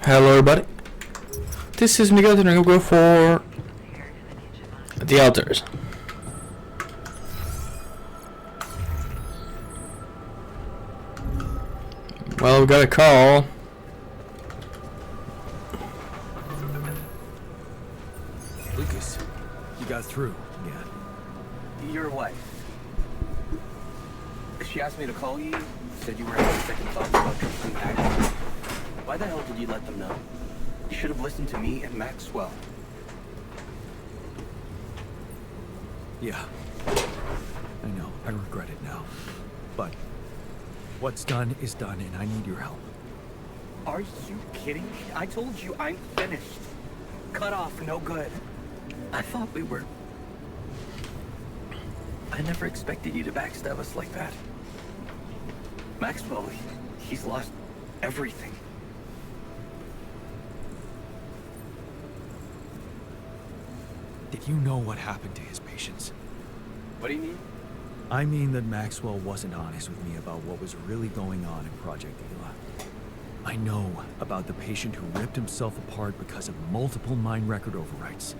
Hello everybody, this is Miguel and I'm going to go for the altars. Well, we got a call. Lucas, you got through. Yeah. Your wife. She asked me to call you. Said you were having second thoughts about trusting Max. Why the hell did you let them know? You should have listened to me and Maxwell. Yeah. I know. I regret it now. But what's done is done, and I need your help. Are you kidding me? I told you I'm finished. Cut off, no good. I thought we were... I never expected you to backstab us like that. Maxwell, he's lost everything. Did you know what happened to his patients? What do you mean? I mean that Maxwell wasn't honest with me about what was really going on in Project Gila. I know about the patient who ripped himself apart because of multiple mind record overwrites.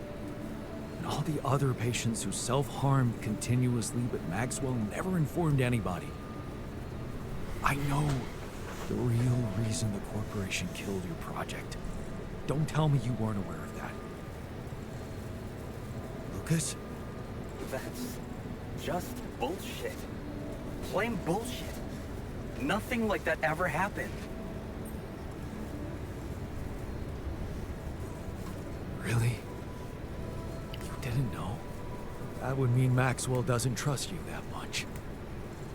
And all the other patients who self-harmed continuously, but Maxwell never informed anybody. I know the real reason the corporation killed your project. Don't tell me you weren't aware of that. Lucas? That's just bullshit. Plain bullshit. Nothing like that ever happened. Really? You didn't know? That would mean Maxwell doesn't trust you that much.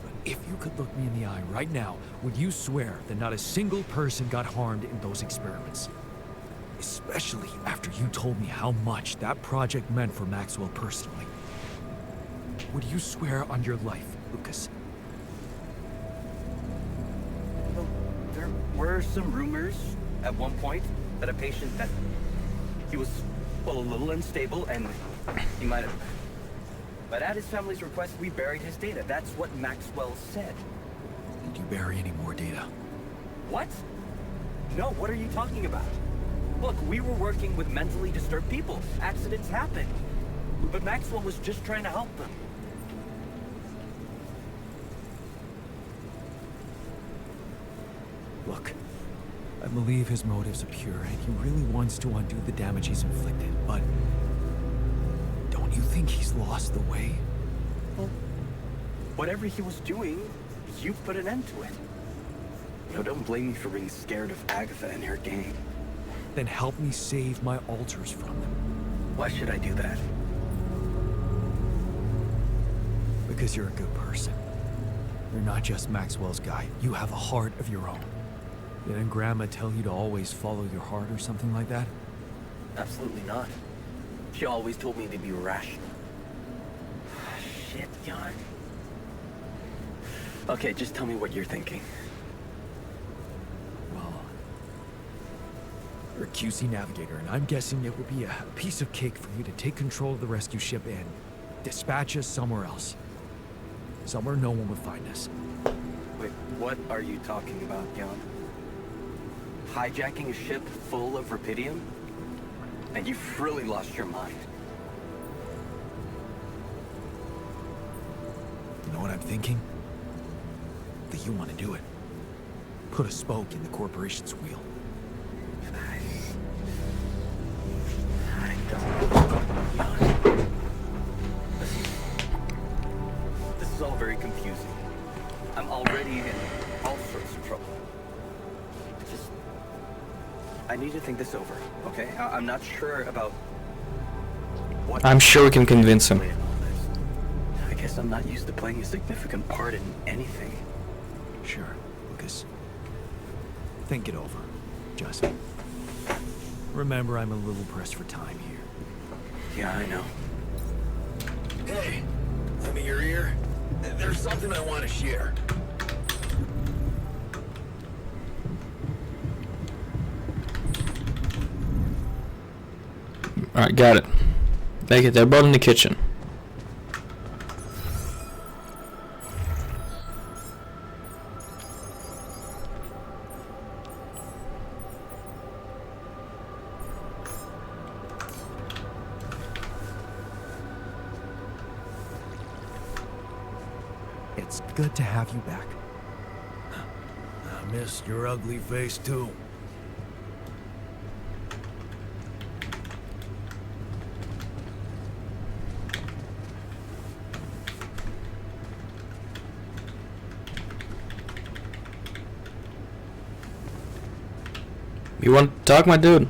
But if you could look me in the eye right now, would you swear that not a single person got harmed in those experiments? Especially after you told me how much that project meant for Maxwell personally. Would you swear on your life, Lucas? Well, there were some rumors at one point that a patient that he was, well, a little unstable and he might have... But at his family's request, we buried his data. That's what Maxwell said. Did you bury any more data? What? No, what are you talking about? Look, we were working with mentally disturbed people. Accidents happen. But Maxwell was just trying to help them. Look, I believe his motives are pure and he really wants to undo the damage he's inflicted, but don't you think he's lost the way? Well, whatever he was doing, you put an end to it. No, don't blame me for being scared of Agatha and her gang. Then help me save my altars from them. Why should I do that? Because you're a good person. You're not just Maxwell's guy. You have a heart of your own. Didn't Grandma tell you to always follow your heart or something like that? Absolutely not. She always told me to be rational. Shit, Jan. Okay, just tell me what you're thinking. Well, you're a QC navigator, and I'm guessing it would be a piece of cake for you to take control of the rescue ship and dispatch us somewhere else. Somewhere no one would find us. Wait, what are you talking about, Jan? Hijacking a ship full of rubidium? And you've really lost your mind. You know what I'm thinking? That you want to do it. Put a spoke in the corporation's wheel. I don't... Jan. This is all very confusing. I'm already in all sorts of trouble. I need to think this over, okay? I'm not sure about what... I'm sure we can convince him. I guess I'm not used to playing a significant part in anything. Sure, Lucas. Think it over. Just remember I'm a little pressed for time here. Yeah, I know. Hey, lend me your ear. There's something I want to share. Alright, got it. Make it, they're both in the kitchen. It's good to have you back. I missed your ugly face too. You want to talk, my dude?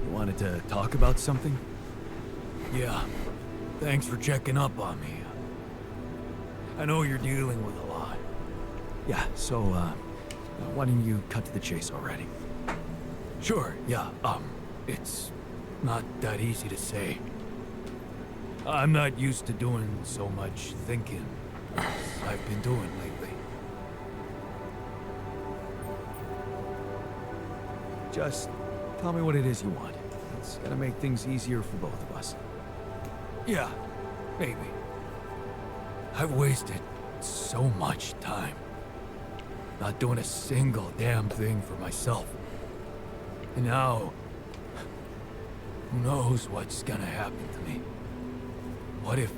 You wanted to talk about something? Yeah. Thanks for checking up on me. I know you're dealing with a lot. Yeah, so, why don't you cut to the chase already? Sure, yeah, it's not that easy to say. I'm not used to doing so much thinking as I've been doing lately. Just tell me what it is you want. It's gonna make things easier for both of us. Yeah, maybe. I've wasted so much time. Not doing a single damn thing for myself. And now, who knows what's gonna happen to me? What if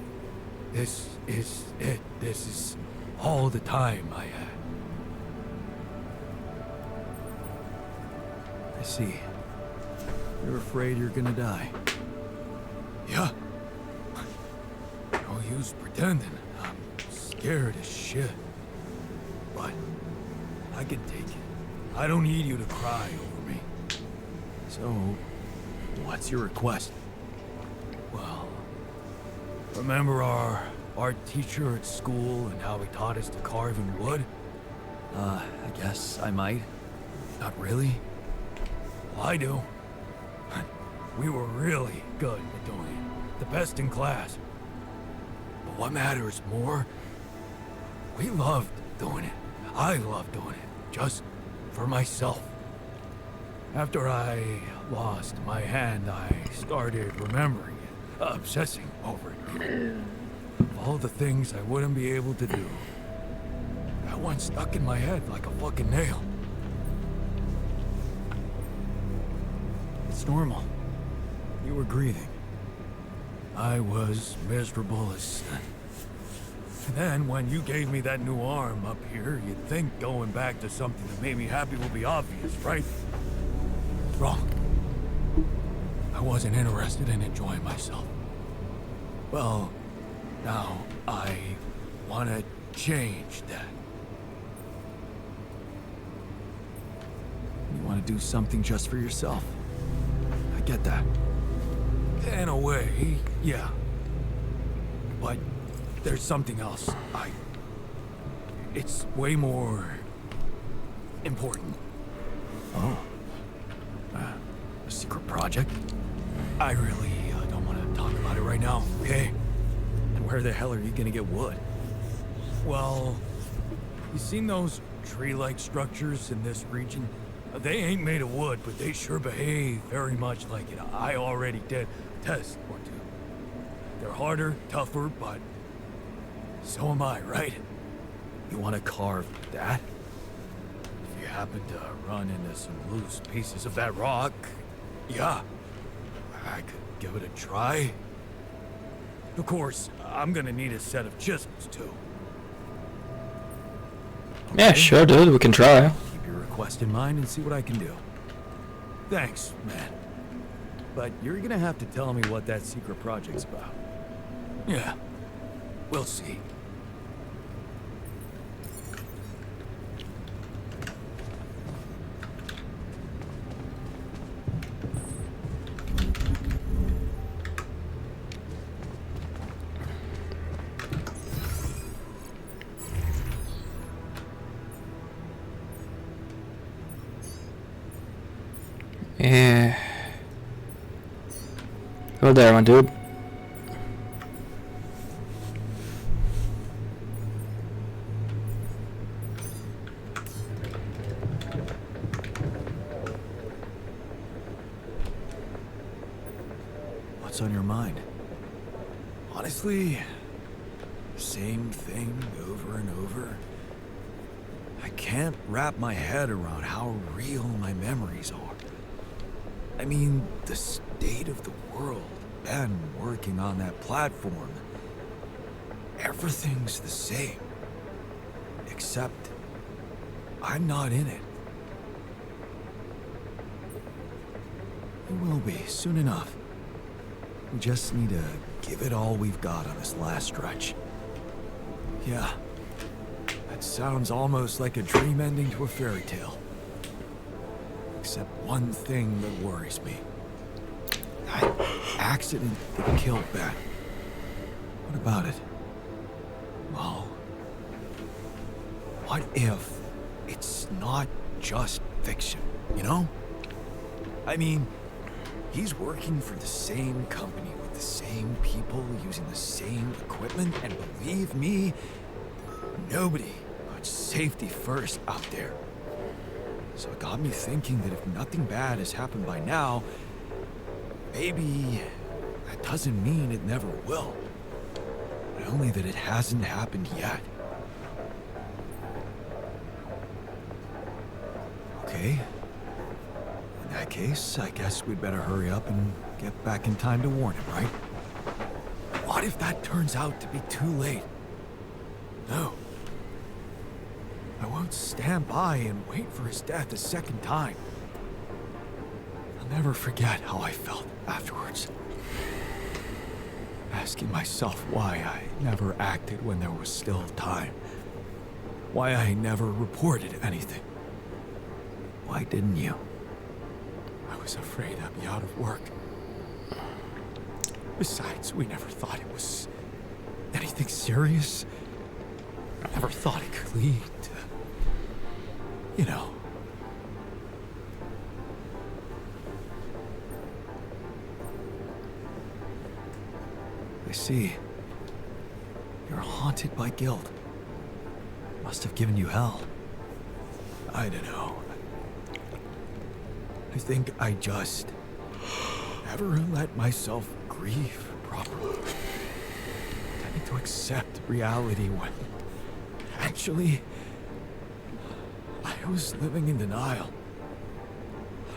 this is it? This is all the time I had. I see. You're afraid you're gonna die. Yeah. No use pretending. I'm scared as shit. But I can take it. I don't need you to cry over me. So, what's your request? Well, remember our art teacher at school and how he taught us to carve in wood? I guess I might. Not really. Well, I do. We were really good at doing it. The best in class. But what matters more, we loved doing it. I loved doing it. Just for myself. After I lost my hand, I started remembering it. Obsessing over it. All the things I wouldn't be able to do. That one stuck in my head like a fucking nail. It's normal. You were grieving. I was miserable as sin. And then when you gave me that new arm up here, you'd think going back to something that made me happy would be obvious, right? Wrong. I wasn't interested in enjoying myself. Well, now I want to change that. You want to do something just for yourself. I get that. In a way, yeah. But there's something else. It's way more important. Oh. A secret project? I really don't want to talk about it right now, okay? And where the hell are you gonna get wood? Well, you seen those tree-like structures in this region? They ain't made of wood, but they sure behave very much like it. I already did a test or two. They're harder, tougher, but so am I, right? You want to carve that? If you happen to run into some loose pieces of that rock, yeah, I could give it a try. Of course, I'm gonna need a set of chisels, too. Yeah, Okay. sure, dude. We can try. Keep your request in mind and see what I can do. Thanks, man. But you're gonna have to tell me what that secret project's about. Yeah, we'll see. Yeah. Go there, my dude. What's on your mind? Honestly, same thing over and over. I can't wrap my head around how real my memories are. I mean, the state of the world, Ben working on that platform. Everything's the same. Except, I'm not in it. It will be, soon enough. We just need to give it all we've got on this last stretch. Yeah, that sounds almost like a dream ending to a fairy tale. Except one thing that worries me. That accident that killed Ben. What about it? Well, what if it's not just fiction, you know? I mean, he's working for the same company with the same people using the same equipment, and believe me, nobody puts safety first out there. So it got me thinking that if nothing bad has happened by now, maybe that doesn't mean it never will. But only that it hasn't happened yet. Okay. In that case, I guess we'd better hurry up and get back in time to warn him, right? What if that turns out to be too late? No. I won't stand by and wait for his death a second time. I'll never forget how I felt afterwards. Asking myself why I never acted when there was still time. Why I never reported anything. Why didn't you? I was afraid I'd be out of work. Besides, we never thought it was anything serious. Never thought it could lead to, you know. I see. You're haunted by guilt. Must have given you hell. I don't know. I think I just never let myself grieve properly. Tending to accept reality when actually I was living in denial.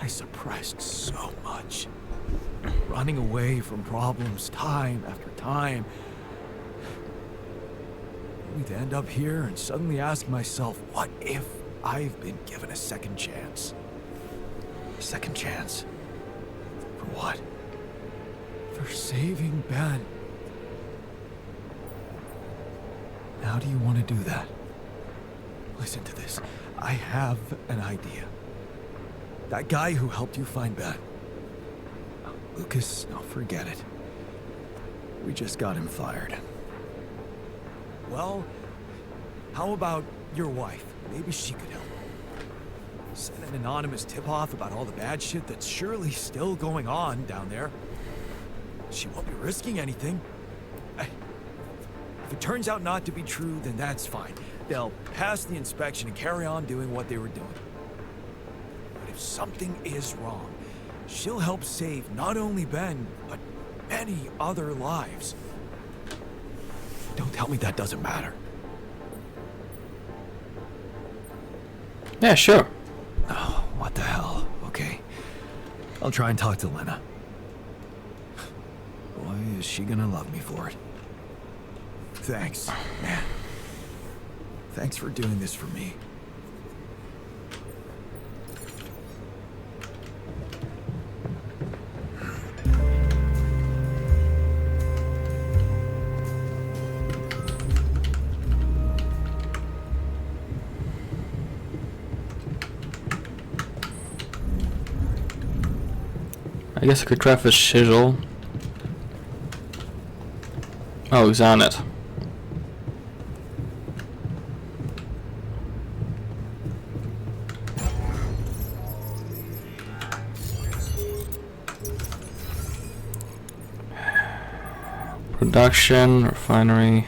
I suppressed so much. Running away from problems time after time. Only to end up here and suddenly ask myself, what if I've been given a second chance? A second chance? For what? For saving Ben. How do you want to do that? Listen to this. I have an idea. That guy who helped you find Ben. Lucas, no, forget it. We just got him fired. Well, how about your wife? Maybe she could help. Send an anonymous tip-off about all the bad shit that's surely still going on down there. She won't be risking anything. If it turns out not to be true, then that's fine. They'll pass the inspection and carry on doing what they were doing. But if something is wrong, she'll help save not only Ben, but many other lives. Don't tell me that doesn't matter. Yeah, sure. Oh, what the hell? Okay. I'll try and talk to Lena. Boy, is she gonna love me for it. Thanks, man. Thanks for doing this for me. I guess I could try for Shizzle. Oh, he's on it. Production, refinery.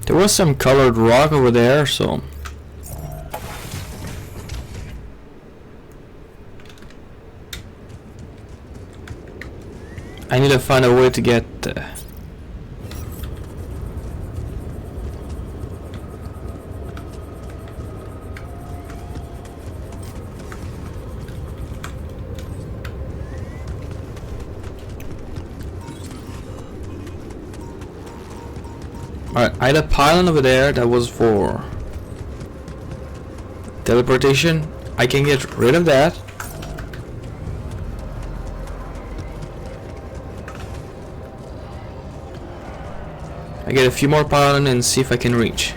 There was some colored rock over there, so I need to find a way to get. Alright, I had a pylon over there that was for teleportation. I can get rid of that. I get a few more pylon and see if I can reach.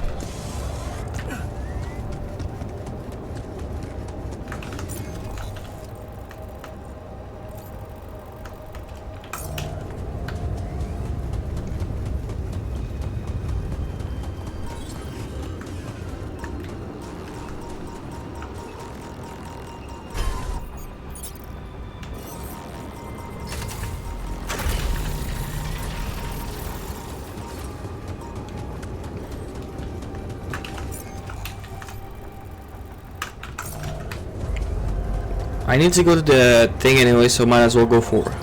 I need to go to the thing anyway, so might as well go for it.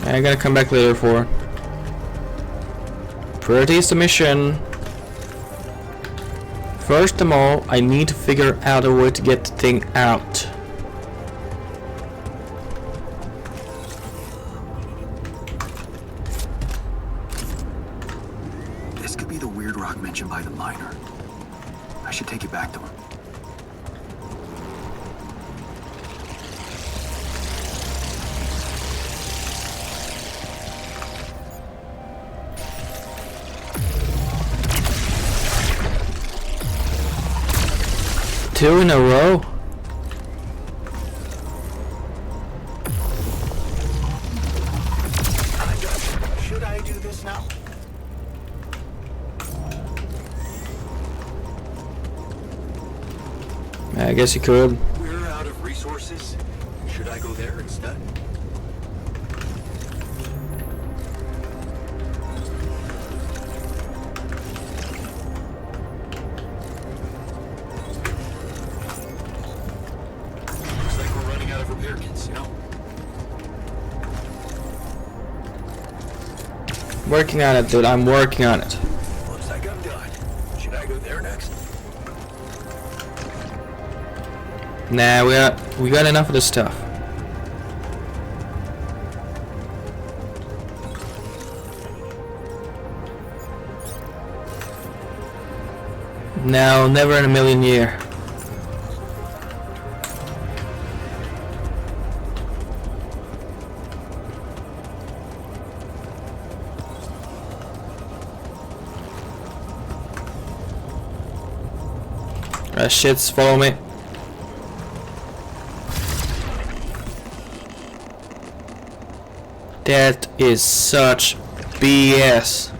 I gotta come back later for it. Priority is the mission. First of all, I need to figure out a way to get the thing out. This could be the weird rock mentioned by the miner. I should take it back to him. Two in a row? Should I do this now? I guess you could. We're out of resources. Should I go there instead? Looks like we're running out of repair kits, you know? Working on it, dude. I'm working on it. Looks like I'm done. Should I go there next? Nah, we got enough of this stuff. No, never in a million years. Shits, follow me. That is such BS.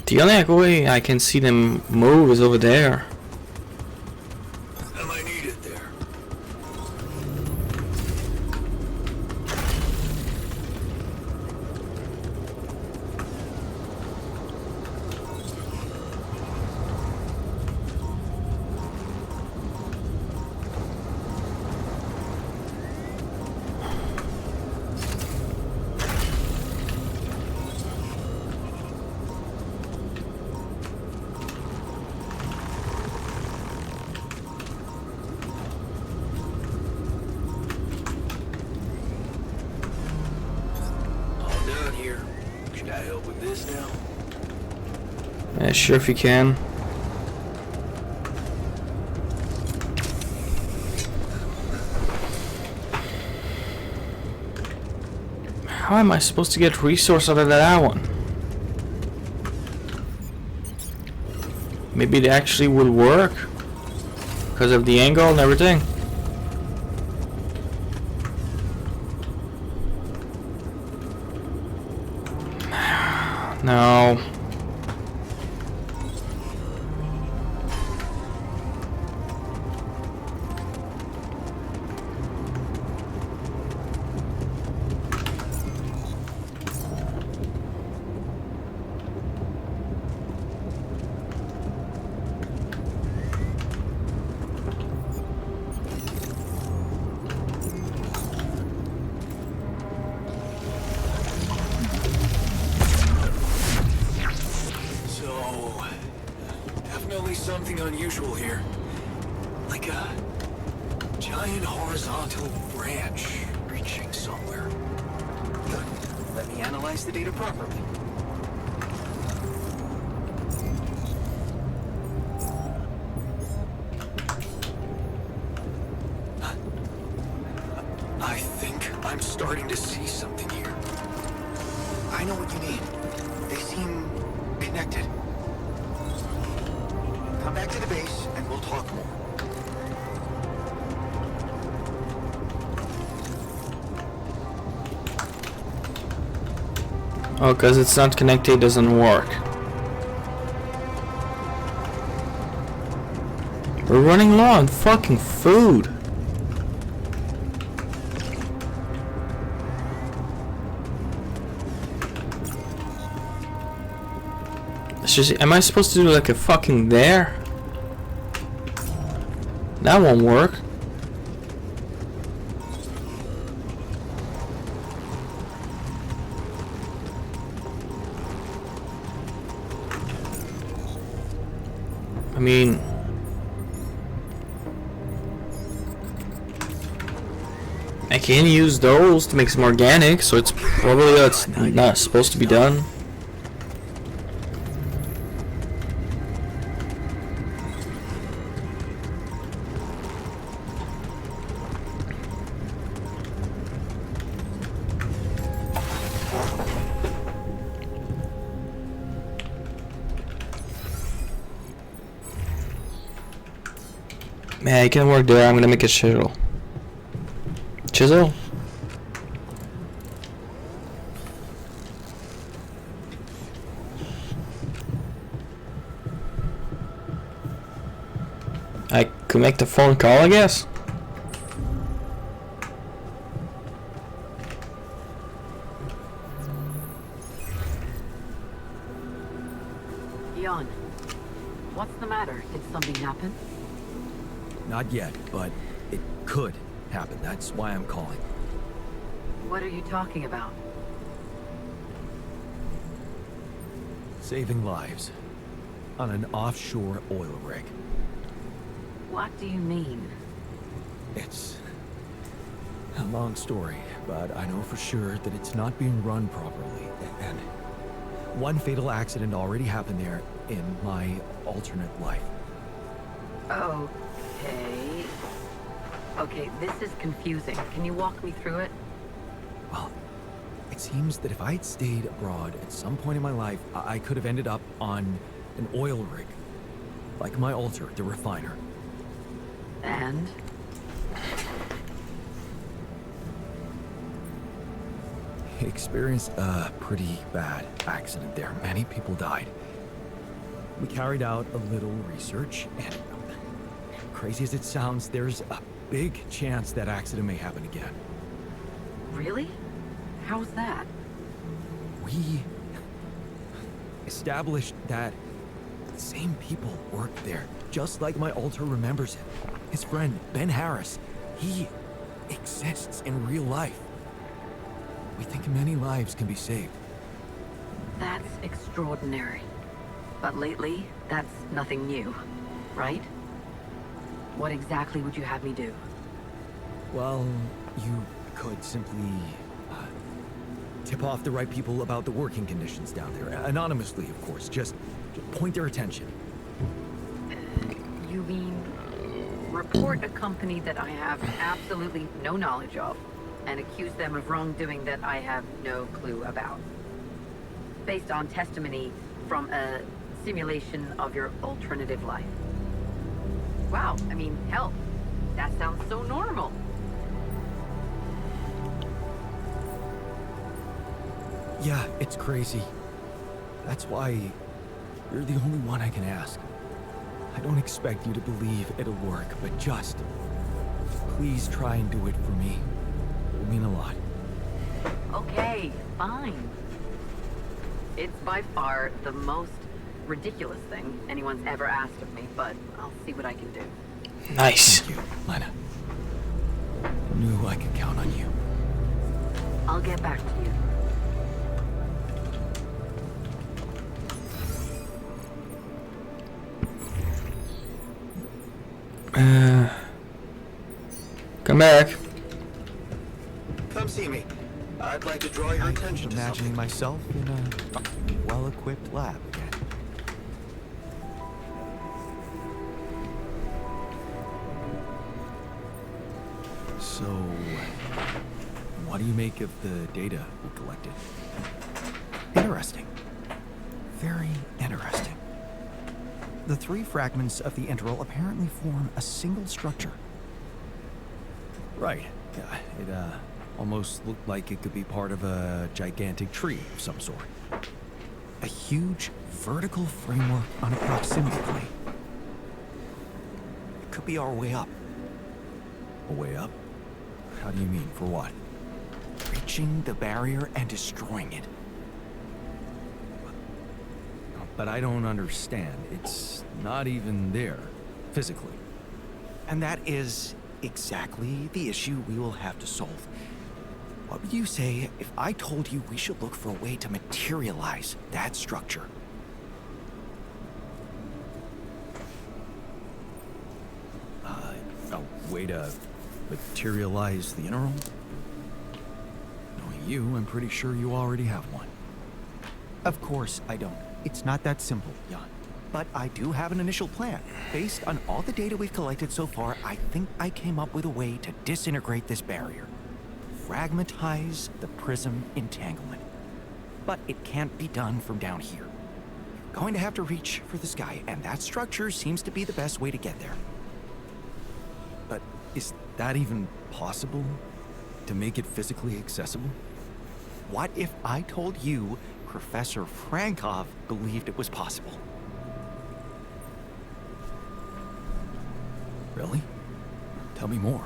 The only way I can see them move is over there. Am I needed there? Sure if you can. How am I supposed to get resource out of that one? Maybe it actually will work because of the angle and everything. No. So, definitely something unusual here. Like a giant horizontal branch reaching somewhere. Good. Let me analyze the data properly. I think I'm starting to see something here. I know what you need. They seem connected. Come back to the base and we'll talk more. Oh, because it's not connected, it doesn't work. We're running low on fucking food. It's just, am I supposed to do like a fucking there? That won't work. I mean, I can use those to make some organic, so it's probably that's not supposed to be done. Man, it can work there. I'm gonna make a chisel. Chisel? I could make the phone call, I guess. Yon, what's the matter? Did something happen? Not yet, but it could happen. That's why I'm calling. What are you talking about? Saving lives on an offshore oil rig. What do you mean? It's a long story, but I know for sure that it's not being run properly. And one fatal accident already happened there in my alternate life. Okay. Okay, this is confusing. Can you walk me through it? Well, it seems that if I had stayed abroad at some point in my life, I could have ended up on an oil rig. Like my alter, the refiner. And? He experienced a pretty bad accident there. Many people died. We carried out a little research, and crazy as it sounds, there's a big chance that accident may happen again. Really? How's that? We established that the same people worked there, just like my alter remembers him. His friend, Ben Harris, he exists in real life. We think many lives can be saved. That's extraordinary. But lately, that's nothing new, right? What exactly would you have me do? Well, you could simply tip off the right people about the working conditions down there. Anonymously, of course. Just point their attention. You mean report a company that I have absolutely no knowledge of and accuse them of wrongdoing that I have no clue about, based on testimony from a simulation of your alternative life. Wow, I mean, hell, that sounds so normal. Yeah, it's crazy. That's why you're the only one I can ask. I don't expect you to believe it'll work, but just please try and do it for me. It will mean a lot. Okay, fine. It's by far the most ridiculous thing anyone's ever asked of me, but I'll see what I can do. Nice. Thank you, Lena. I knew I could count on you. I'll get back to you. Come back. Come see me. I'd like to draw your attention to Imagining something. myself in a well-equipped lab again. So, what do you make of the data we collected? Interesting. Very interesting. The 3 fragments of the integral apparently form a single structure. Right. Yeah, it almost looked like it could be part of a gigantic tree of some sort. A huge vertical framework on a proximity plane. It could be our way up. A way up? How do you mean, for what? Reaching the barrier and destroying it. But I don't understand. It's not even there, physically. And that is exactly the issue we will have to solve. What would you say if I told you we should look for a way to materialize that structure? A way to materialize the integral? Knowing you, I'm pretty sure you already have one. Of course I don't. It's not that simple, Jan. But I do have an initial plan. Based on all the data we've collected so far, I think I came up with a way to disintegrate this barrier. Fragmentize the prism entanglement. But it can't be done from down here. You're going to have to reach for the sky, and that structure seems to be the best way to get there. But is that even possible? To make it physically accessible? What if I told you Professor Frankov believed it was possible? Really? Tell me more.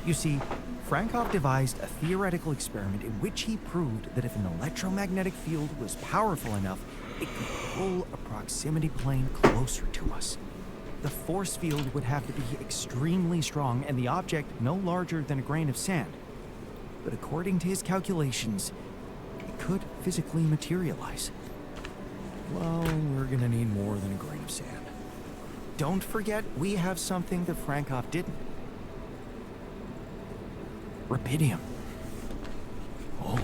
You see, Frankov devised a theoretical experiment in which he proved that if an electromagnetic field was powerful enough, it could pull a proximity plane closer to us. The force field would have to be extremely strong and the object no larger than a grain of sand. But according to his calculations, it could physically materialize. Well, we're gonna need more than a grain of sand. Don't forget, we have something that Frankov didn't. Rubidium. Oh.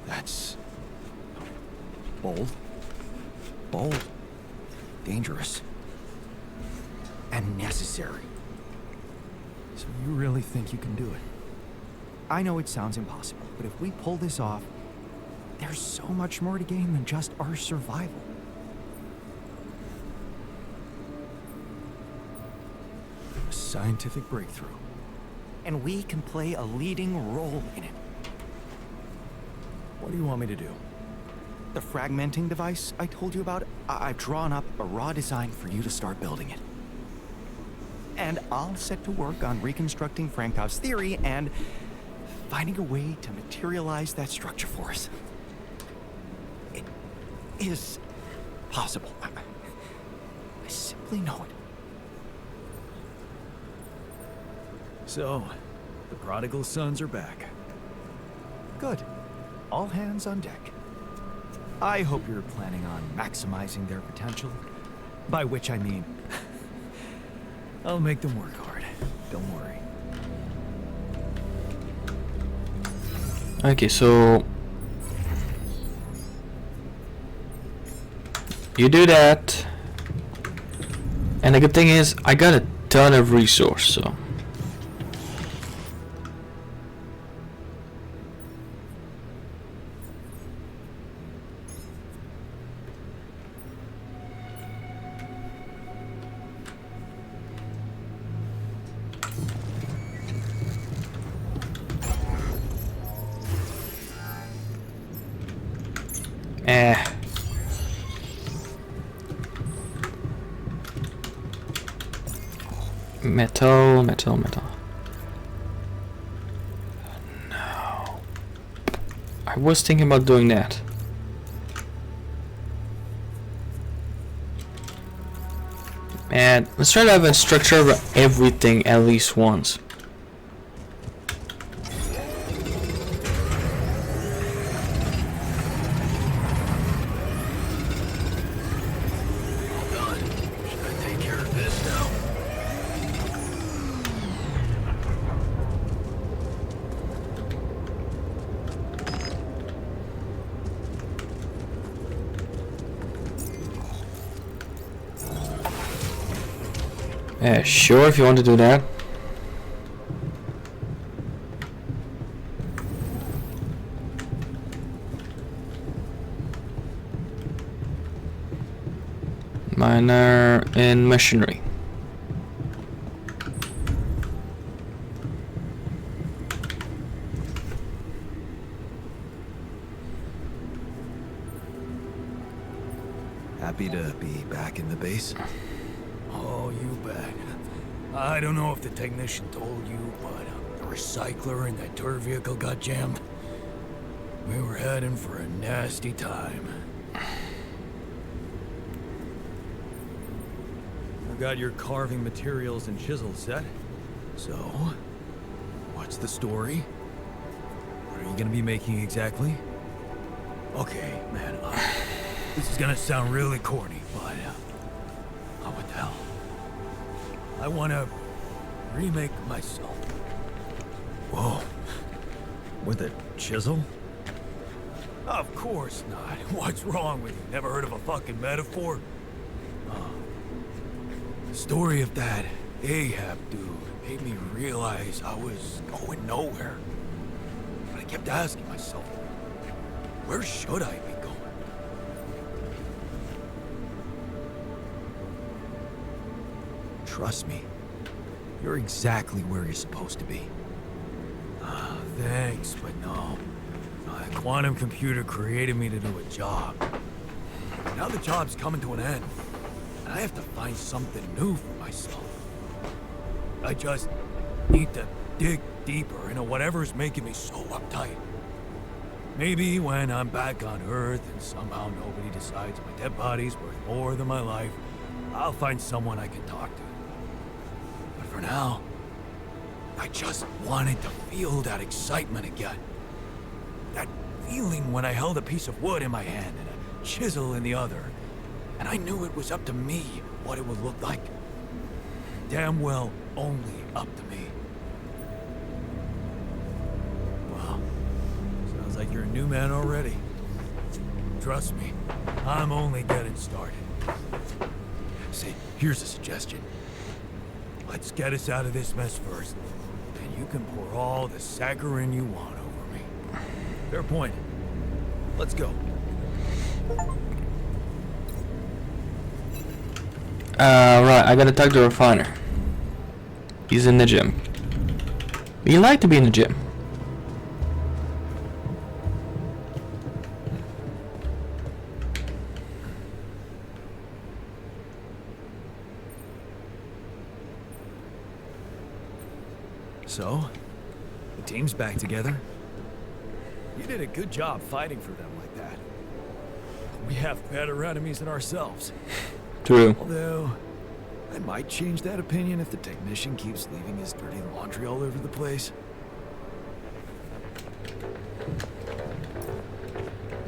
That's... bold. Bold. Dangerous. And necessary. So you really think you can do it? I know it sounds impossible, but if we pull this off, there's so much more to gain than just our survival. A scientific breakthrough. And we can play a leading role in it. What do you want me to do? The fragmenting device I told you about, I've drawn up a raw design for you to start building it. And I'll set to work on reconstructing Frankov's theory and finding a way to materialize that structure for us. It is possible. I simply know it. So, the prodigal sons are back. Good. All hands on deck. I hope you're planning on maximizing their potential. By which I mean, I'll make them work hard. Don't worry. Okay, so you do that, and the good thing is I got a ton of resource, so Metal. No. I was thinking about doing that. And let's try to have a structure of everything at least once. All done. Should I take care of this now? Yeah, sure, if you want to do that. Miner and machinery. Happy to be back in the base? Oh, you bet. I don't know if the technician told you, but the recycler in that tour vehicle got jammed. We were heading for a nasty time. I got your carving materials and chisels set. So, what's the story? What are you gonna be making exactly? Okay, man, This is gonna sound really corny, but oh, what the hell? I wanna remake myself. Whoa. With a chisel? Of course not. What's wrong with you? Never heard of a fucking metaphor? The story of that Ahab dude made me realize I was going nowhere. But I kept asking myself, where should I be going? Trust me. You're exactly where you're supposed to be. Thanks, but no. A quantum computer created me to do a job. Now the job's coming to an end, and I have to find something new for myself. I just need to dig deeper into whatever's making me so uptight. Maybe when I'm back on Earth and somehow nobody decides my dead body's worth more than my life, I'll find someone I can talk to. But for now, I just wanted to feel that excitement again. That feeling when I held a piece of wood in my hand and a chisel in the other, and I knew it was up to me what it would look like. Damn well, only up to me. Wow. Sounds like you're a new man already. Trust me, I'm only getting started. See, here's a suggestion. Let's get us out of this mess first, and you can pour all the saccharin you want over me. Fair point. Let's go. Right, I gotta talk to the refiner. He's in the gym. We like to be in the gym. So, the team's back together. You did a good job fighting for them like that. We have better enemies than ourselves. True. Although, I might change that opinion if the technician keeps leaving his dirty laundry all over the place.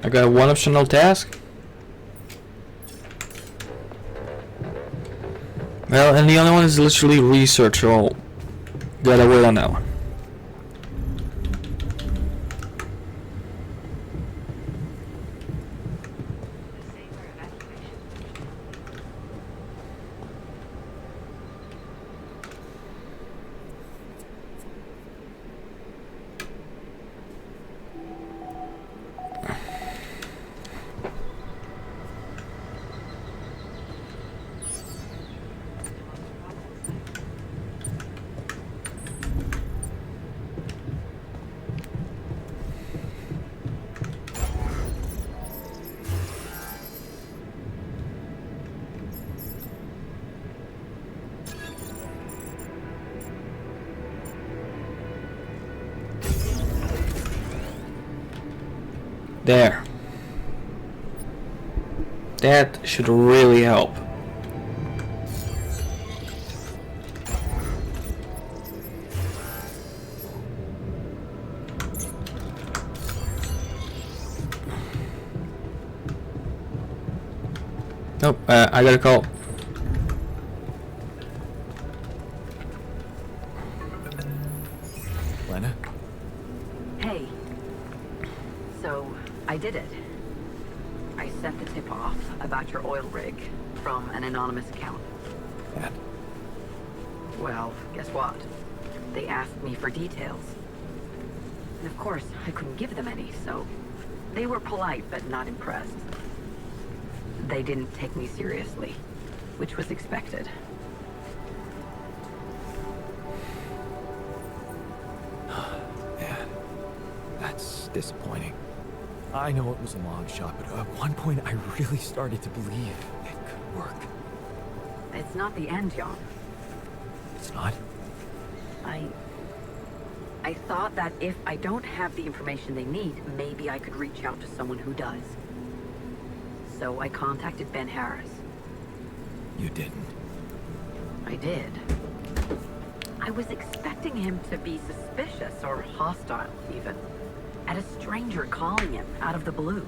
I got one optional task. Well, and the other one is literally research, so gotta wait on that one. There. That should really help. Nope, I got a call. Lena? Hey. So, I did it. I sent the tip off about your oil rig from an anonymous account. And? Well, guess what? They asked me for details. And of course, I couldn't give them any, so they were polite but not impressed. They didn't take me seriously, which was expected. Man, that's disappointing. I know it was a long shot, but at one point I really started to believe it could work. It's not the end, Jan. It's not? I thought that if I don't have the information they need, maybe I could reach out to someone who does. So I contacted Ben Harris. You didn't. I did. I was expecting him to be suspicious or hostile, even. At a stranger calling him out of the blue.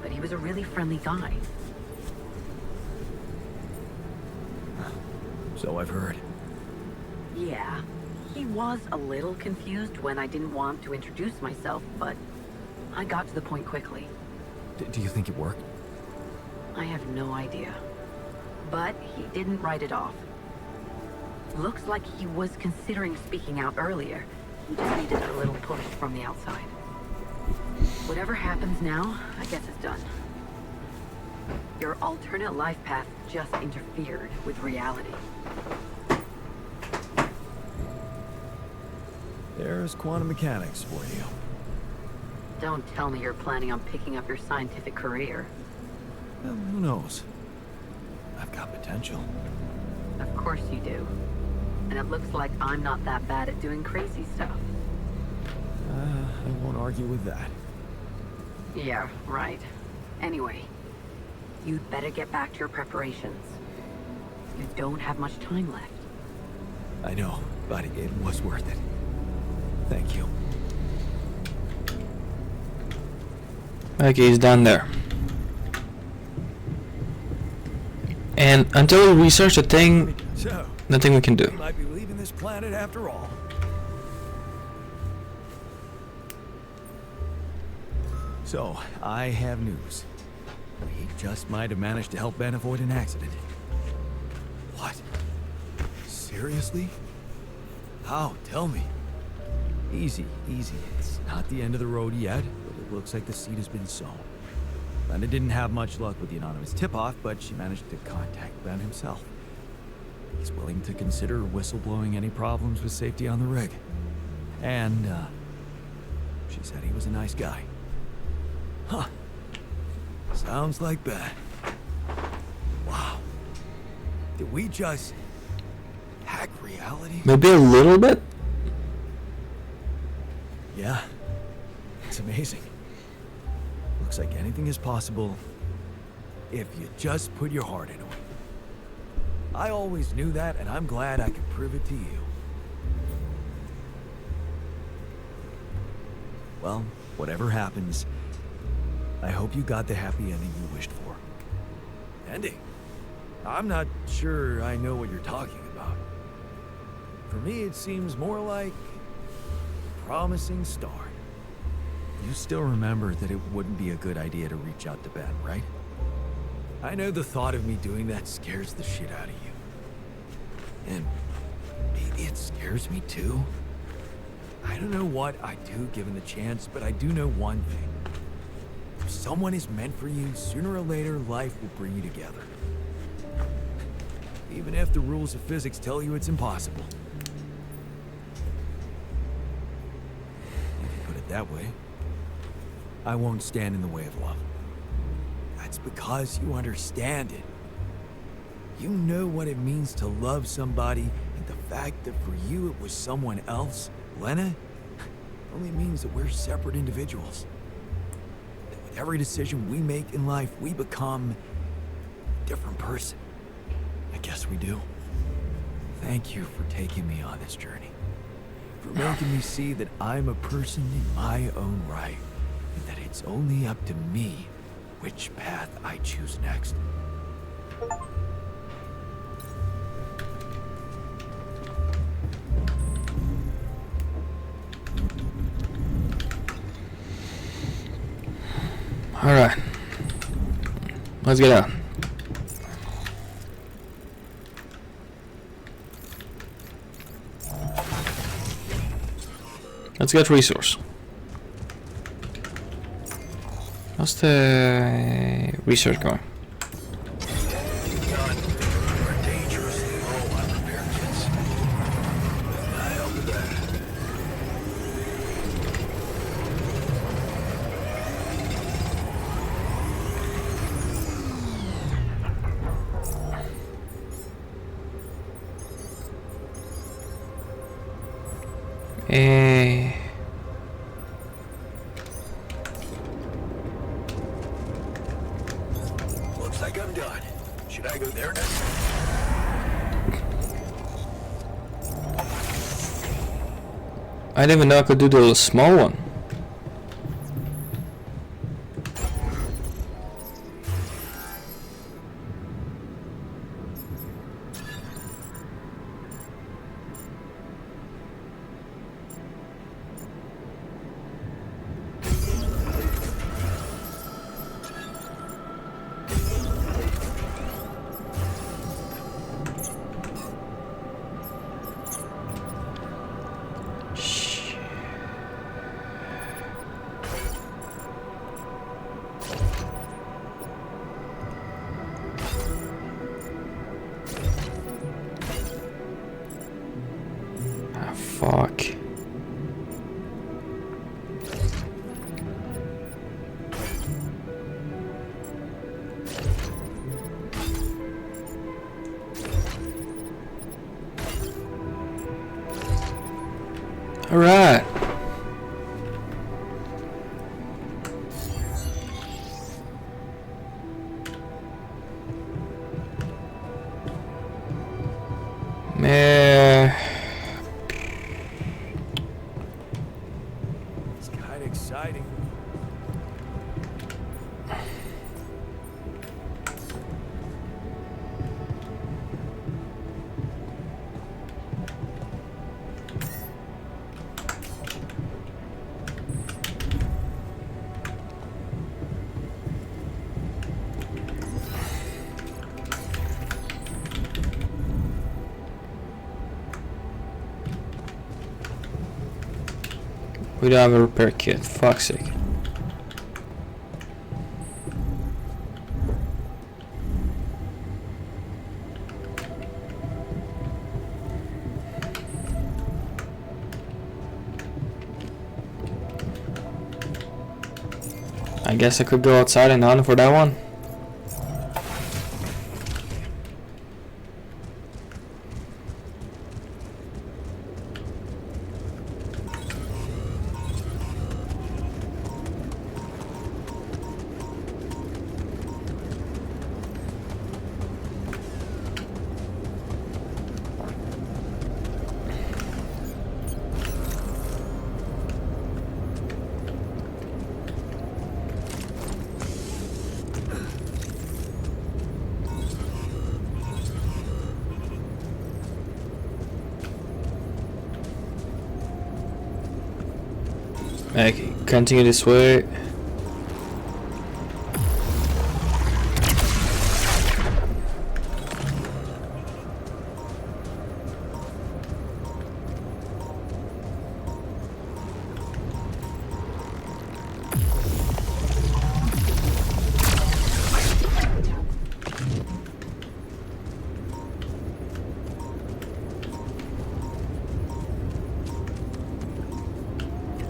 But he was a really friendly guy. So I've heard. Yeah. He was a little confused when I didn't want to introduce myself, but I got to the point quickly. Do you think it worked? I have no idea. But he didn't write it off. Looks like he was considering speaking out earlier. He just needed a little push from the outside. Whatever happens now, I guess it's done. Your alternate life path just interfered with reality. There's quantum mechanics for you. Don't tell me you're planning on picking up your scientific career. Well, who knows? I've got potential. Of course you do. And it looks like I'm not that bad at doing crazy stuff. I won't argue with that. Yeah, right. Anyway, you'd better get back to your preparations. You don't have much time left. I know, but it was worth it. Thank you. Okay, he's down there. And until we research the thing, So, nothing we can do. we might be leaving this planet after all. So, I have news. We just might have managed to help Ben avoid an accident. What? Seriously? How? Tell me. Easy, easy. It's not the end of the road yet, but it looks like the seed has been sown. Linda didn't have much luck with the anonymous tip-off, but she managed to contact Ben himself. He's willing to consider whistleblowing any problems with safety on the rig. And, she said he was a nice guy. Huh. Sounds like Ben. Wow. Did we just hack reality? Maybe a little bit? Yeah. It's amazing. Looks like anything is possible if you just put your heart into it. I always knew that, and I'm glad I could prove it to you. Well, whatever happens, I hope you got the happy ending you wished for. Ending? I'm not sure I know what you're talking about. For me, it seems more like a promising start. You still remember that it wouldn't be a good idea to reach out to Ben, right? I know the thought of me doing that scares the shit out of you. And maybe it scares me too. I don't know what I'd do given the chance, but I do know one thing. If someone is meant for you, sooner or later, life will bring you together. Even if the rules of physics tell you it's impossible. If you put it that way, I won't stand in the way of love. That's because you understand it. You know what it means to love somebody, and the fact that for you it was someone else, Lena, only means that we're separate individuals. every decision we make in life, we become a different person. I guess we do. Thank you for taking me on this journey. For making me see that I'm a person in my own right, and that it's only up to me which path I choose next. Alright. Let's get out. Let's get resource. How's the research going? None. We're dangerously low on repair kits. I help with that. Looks like I'm done. Should I go there next? I didn't even know I could do the small one. Fuck. All right. Man. It's kind of exciting. We don't have a repair kit. Fuck's sake. I guess I could go outside and hunt for that one. Okay, continue this way.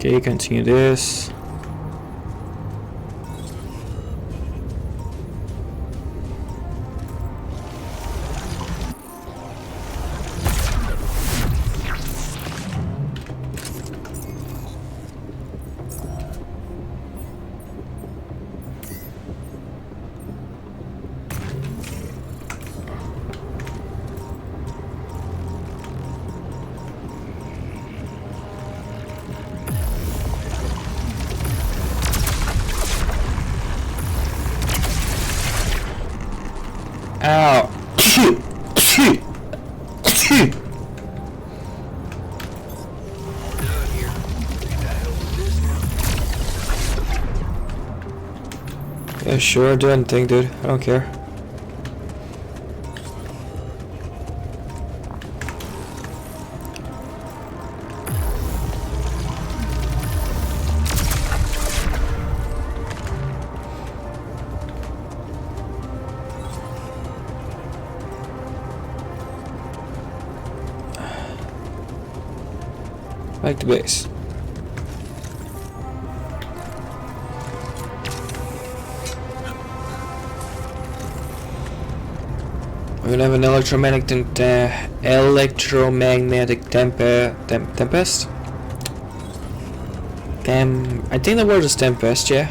Okay, continue this. Yeah, sure, do anything, dude. I don't care. Back to base. We're gonna have an electromagnetic tempest. I think the word is tempest, yeah.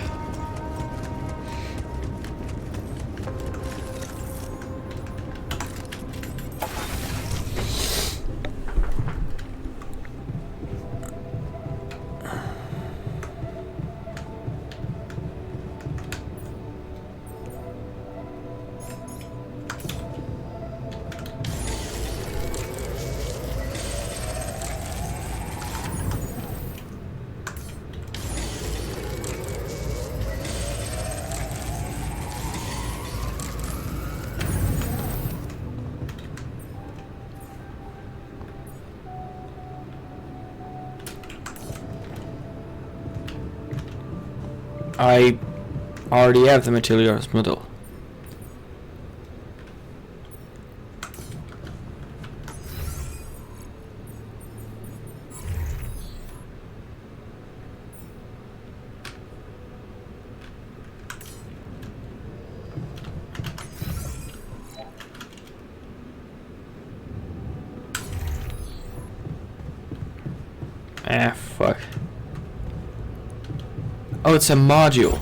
I already have the materials model. Ah, fuck. Oh, it's a module.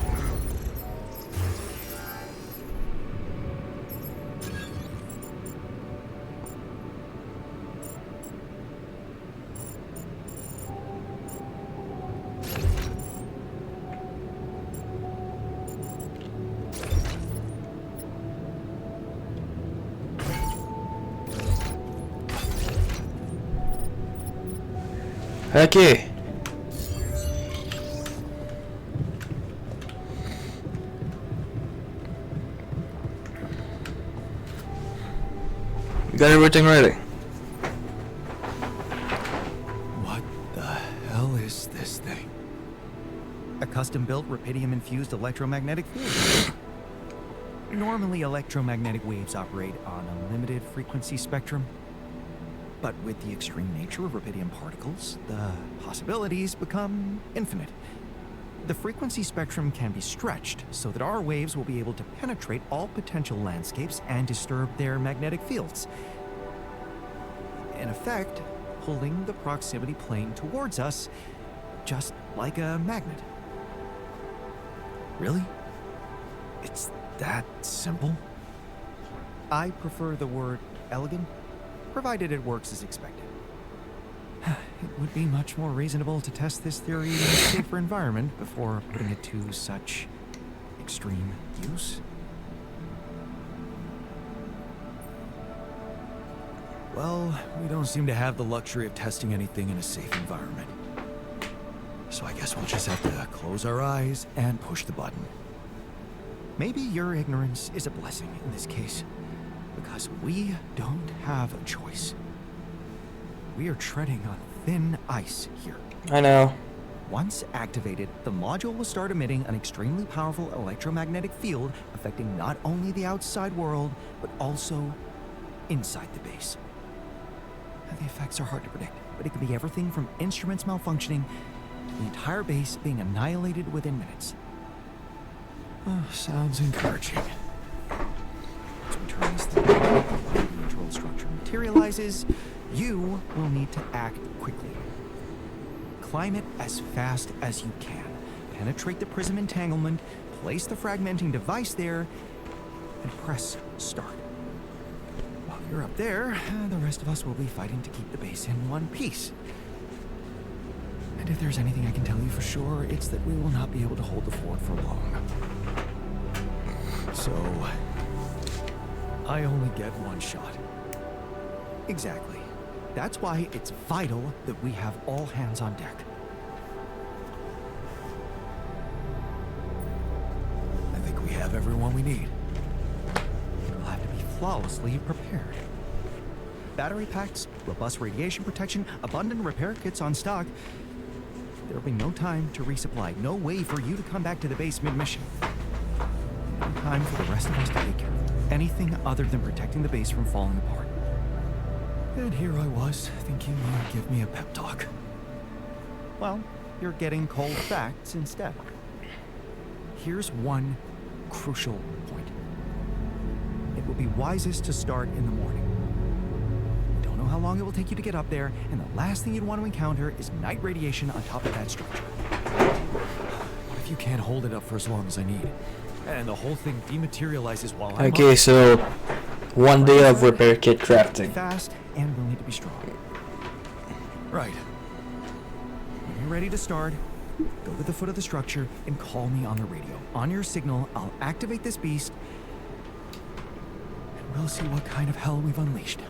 Okay. Got everything ready. What the hell is this thing? A custom-built rubidium-infused electromagnetic field. Normally, electromagnetic waves operate on a limited frequency spectrum. But with the extreme nature of rubidium particles, the possibilities become infinite. The frequency spectrum can be stretched so that our waves will be able to penetrate all potential landscapes and disturb their magnetic fields. In effect, pulling the proximity plane towards us, just like a magnet. Really? It's that simple? I prefer the word elegant, provided it works as expected. It would be much more reasonable to test this theory in a safer environment before putting it to such extreme use. Well, we don't seem to have the luxury of testing anything in a safe environment. So I guess we'll just have to close our eyes and push the button. Maybe your ignorance is a blessing in this case, because we don't have a choice. We are treading on thin ice here. I know. Once activated, the module will start emitting an extremely powerful electromagnetic field affecting not only the outside world, but also inside the base. The effects are hard to predict, but it can be everything from instruments malfunctioning to the entire base being annihilated within minutes. Oh, sounds encouraging. As we turn this thing on, the control structure materializes, you will need to act quickly. Climb it as fast as you can. Penetrate the prism entanglement, place the fragmenting device there, and press start. While you're up there, the rest of us will be fighting to keep the base in one piece. And if there's anything I can tell you for sure, it's that we will not be able to hold the fort for long. So, I only get one shot. Exactly. That's why it's vital that we have all hands on deck. I think we have everyone we need. We'll have to be flawlessly prepared. Battery packs, robust radiation protection, abundant repair kits on stock. There'll be no time to resupply. No way for you to come back to the base mid-mission. No time for the rest of us to take care of anything other than protecting the base from falling apart. And here I was, thinking you'd give me a pep talk. Well, you're getting cold facts instead. Here's one crucial point. It will be wisest to start in the morning. We don't know how long it will take you to get up there, and the last thing you'd want to encounter is night radiation on top of that structure. What if you can't hold it up for as long as I need? And the whole thing dematerializes while I'm Okay, up? so 1 day of repair kit crafting. Fast, and we'll need to be strong. Right. When you're ready to start, go to the foot of the structure and call me on the radio. On your signal, I'll activate this beast, and we'll see what kind of hell we've unleashed.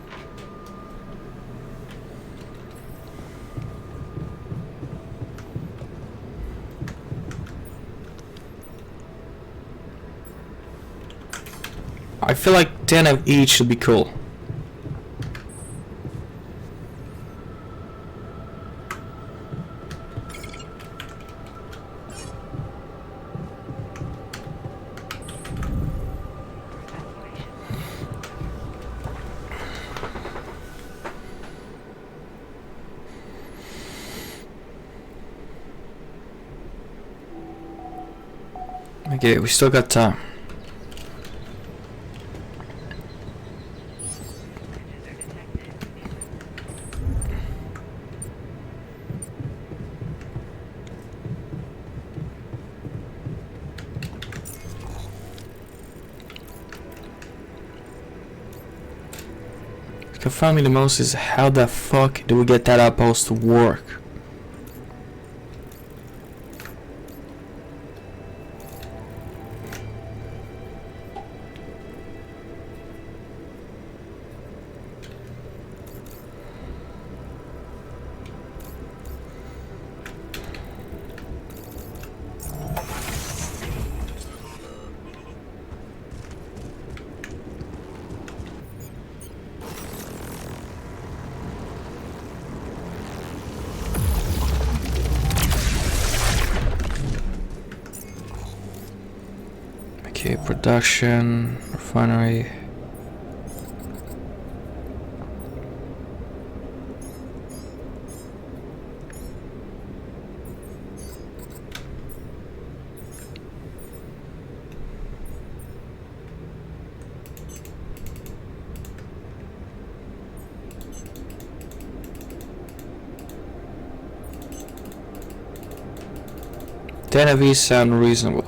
I feel like 10 of each should be cool. Okay, we still got time. What confounds me the most is how the fuck do we get that outpost to work? Okay, production, refinery. Ten of these sound reasonable.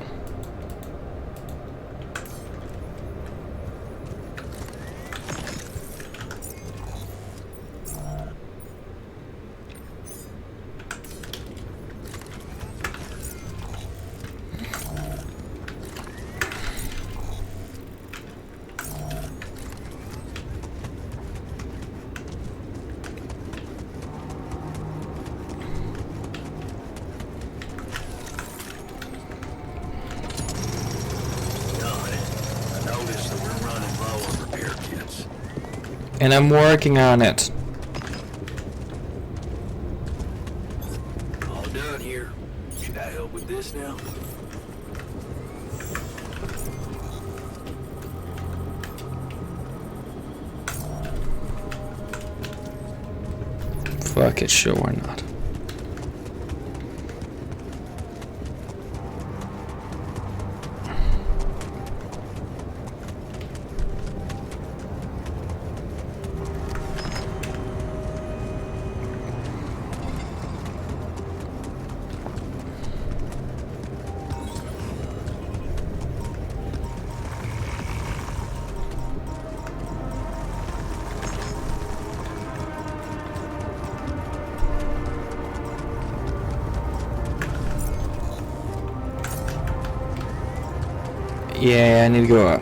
And I'm working on it. All done here. Should I help with this now? Fuck it, sure, why not? Yeah, I need to go up.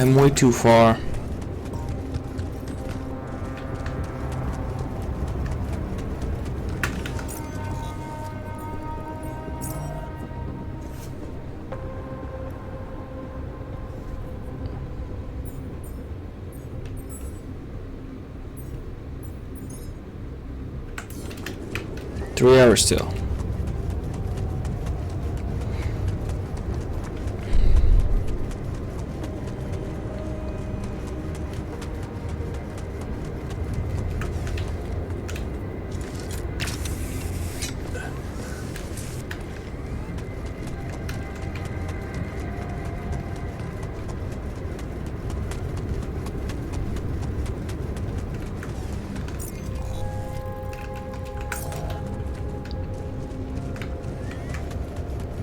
I'm way too far. Three hours still.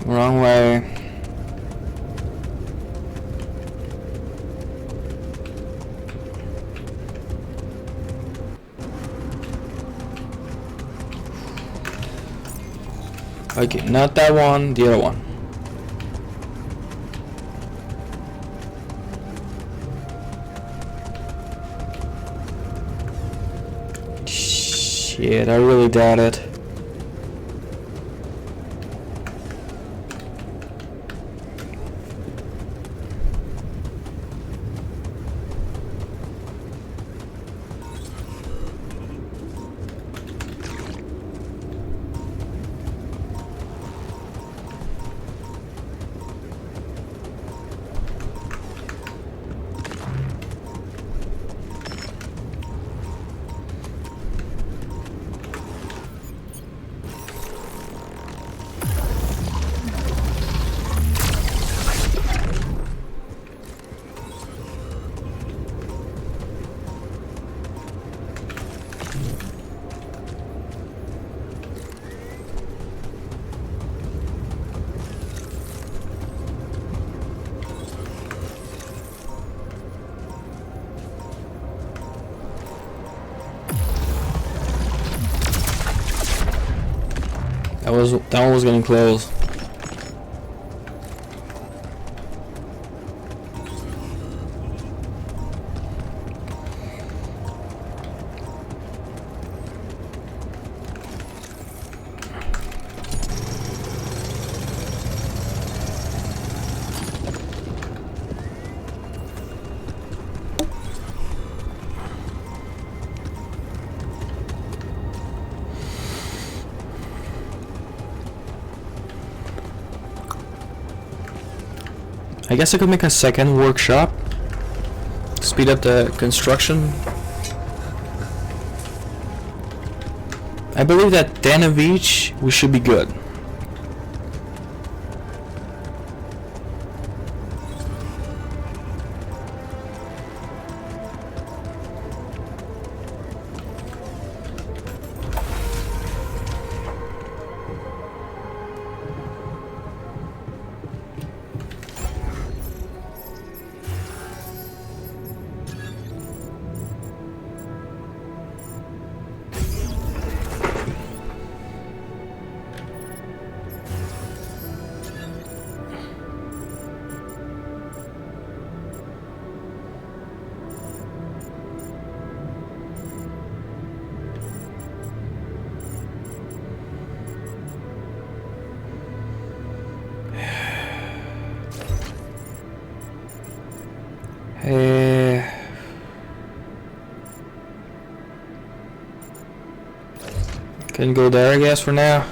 Wrong way. Okay, not that one, the other one. Shit, I really doubt it. That one was getting close. I guess I could make a second workshop. Speed up the construction. I believe that 10 of each, we should be good. Can go there, I guess, for now.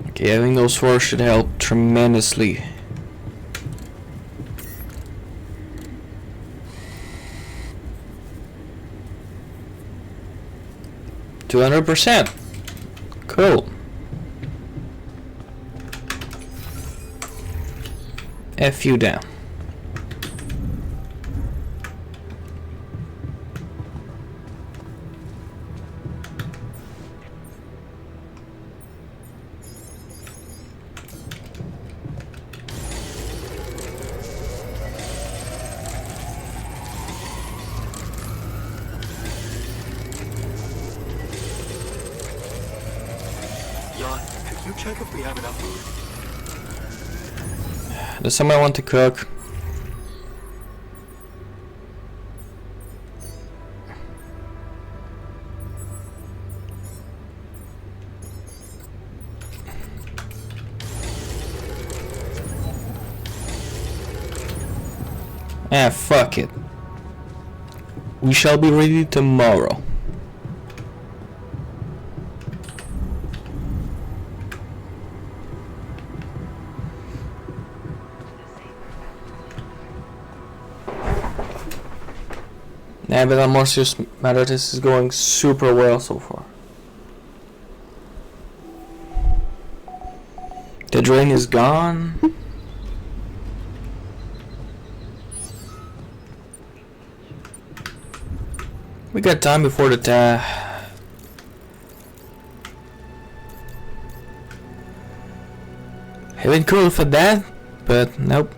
Okay, having those four should help tremendously. %. Cool. F you down. you check if we have enough food? Does somebody want to cook? Ah, fuck it. We shall be ready tomorrow. Nah, but on more serious matter, this is going super well so far. The drain is gone. We got time before the have been cool for that, but nope.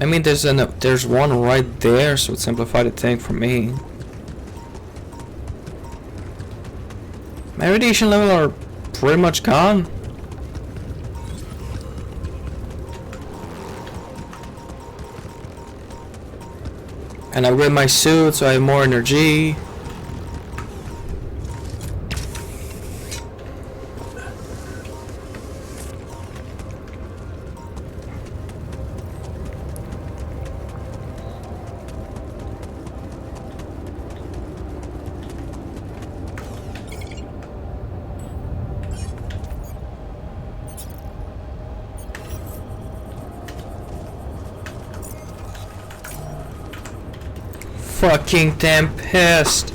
I mean, there's one right there, so it simplified the thing for me. My radiation level are pretty much gone. And I upgrade my suit so I have more energy. Fucking Tempest.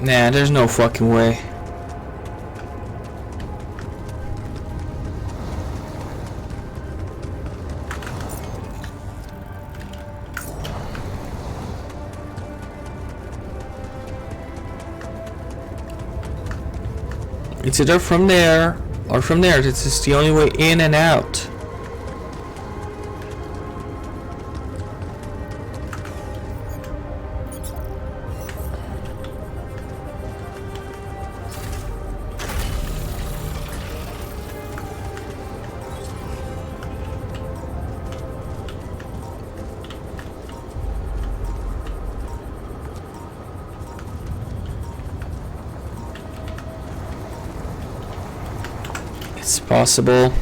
Nah, there's no fucking way. It's either from there or from there. This is the only way in and out. It's possible.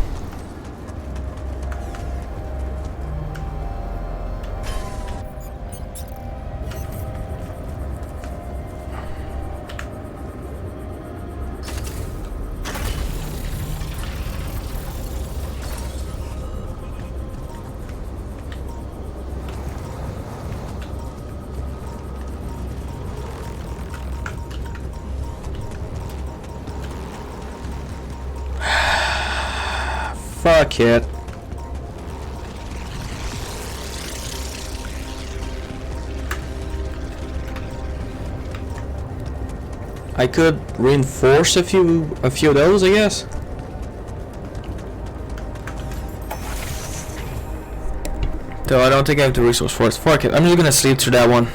Fuck it. I could reinforce a few of those, I guess. Though I don't think I have the resource for it. Fuck it. I'm just gonna sleep through that one.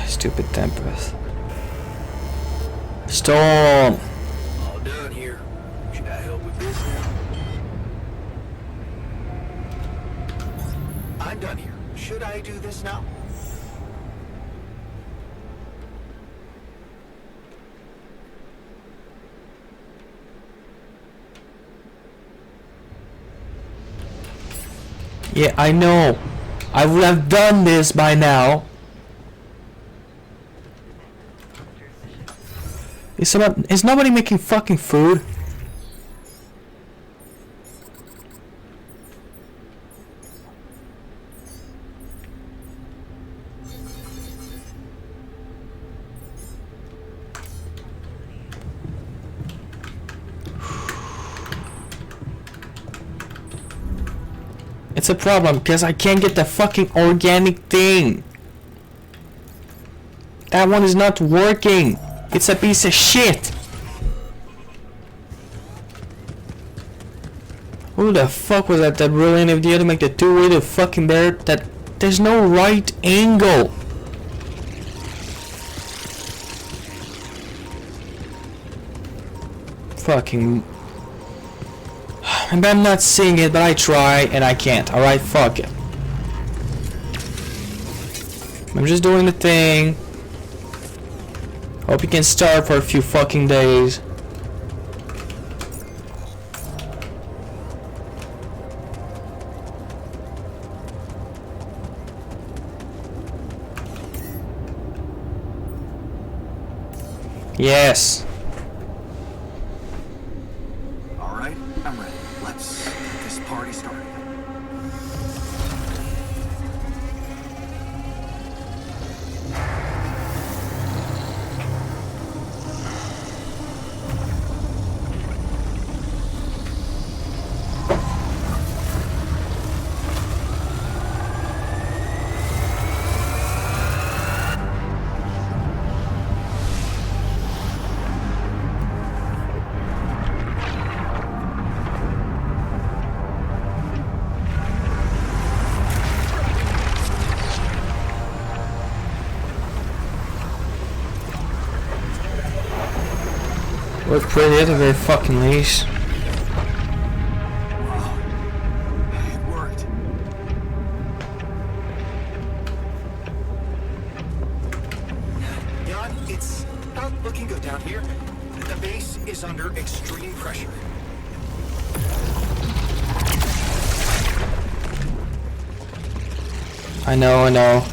Stupid Tempest. Storm! All done here. Should I help with this now? I'm done here. Should I do this now? Yeah, I know. I would have done this by now. Is nobody making fucking food? a problem because I can't get the fucking organic thing. That one is not working. It's a piece of shit. Who the fuck was that brilliant idea to make the two-way to fucking there? That there's no right angle. Fucking. Maybe I'm not seeing it, but I try and I can't. Alright, fuck it. I'm just doing the thing. Hope you can start for a few fucking days. Yes. All right, I'm ready. Let's get this party started. Worked pretty at the very fucking least. Wow, it worked. Jan, it's not looking good down here. The base is under extreme pressure. I know.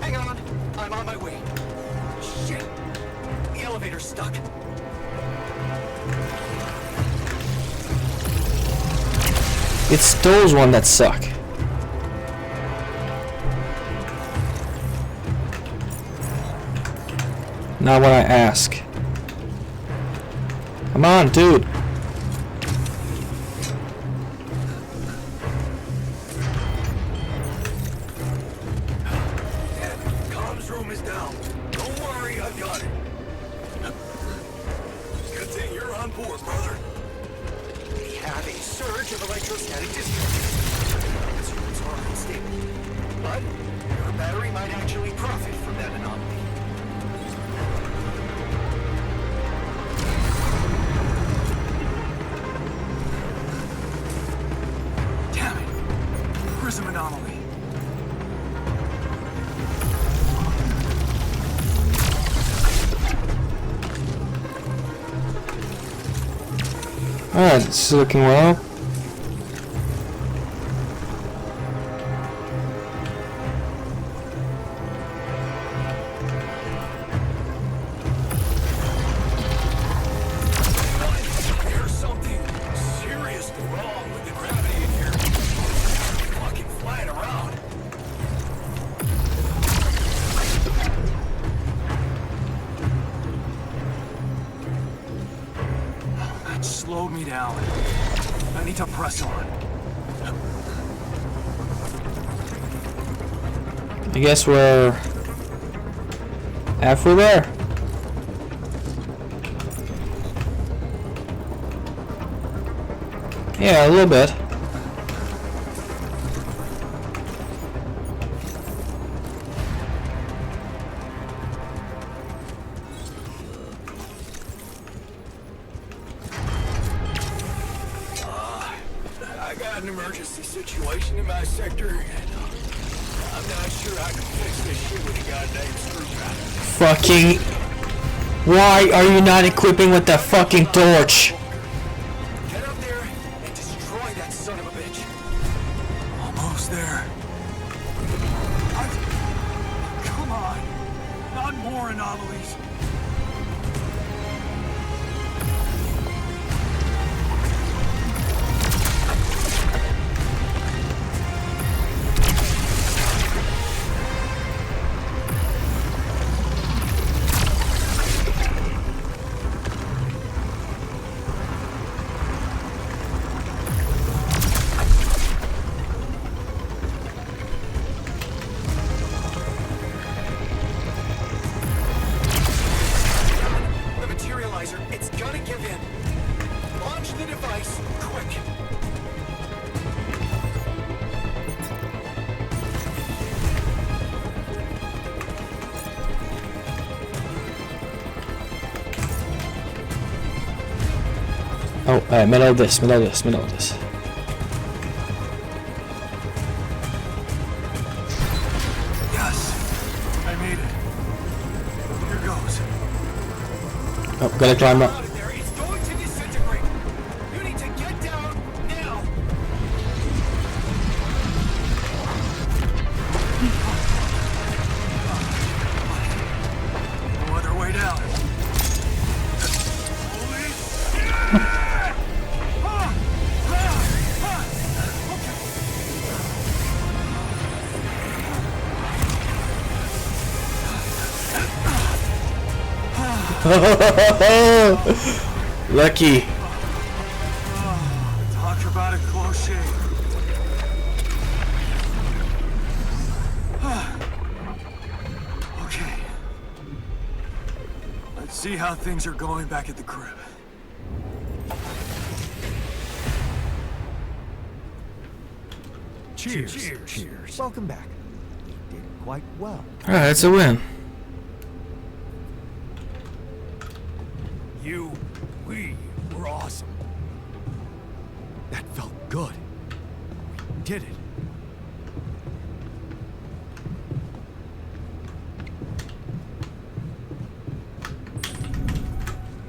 Hang on, I'm on my way. Shit, the elevator's stuck. It's those one that suck. Not what I ask. Come on, dude. Comms room is down. Don't worry, I've got it. Good thing you're on board, brother. We have a surge of electrostatic discharge. This room's are unstable. But your battery might actually profit from that anomaly. Damn it. Prism anomaly. Alright, this is looking well. There's something seriously wrong with the gravity in here. Fucking flying around. That slowed me down. I need to press on. I guess we're halfway there. Yeah, a little bit. I got an emergency situation in my sector, and I'm not sure I can fix this shit with a goddamn screwdriver. Fucking. Why are you not equipping with the fucking torch? Get up there and destroy that son of a bitch. Almost there. Come on. Not more anomalies. Alright, middle of this, middle of this, middle of this. Yes, I made it. Here goes. Oh, gotta climb up. Out of there, it's going to disintegrate. You need to get down now. No other way down. Holy shit! Lucky. Talk about a close shave. Okay. Let's see how things are going back at the crib. Cheers. Cheers. Welcome back. You did quite well. Alright, that's a win. We were awesome. That felt good. We did it.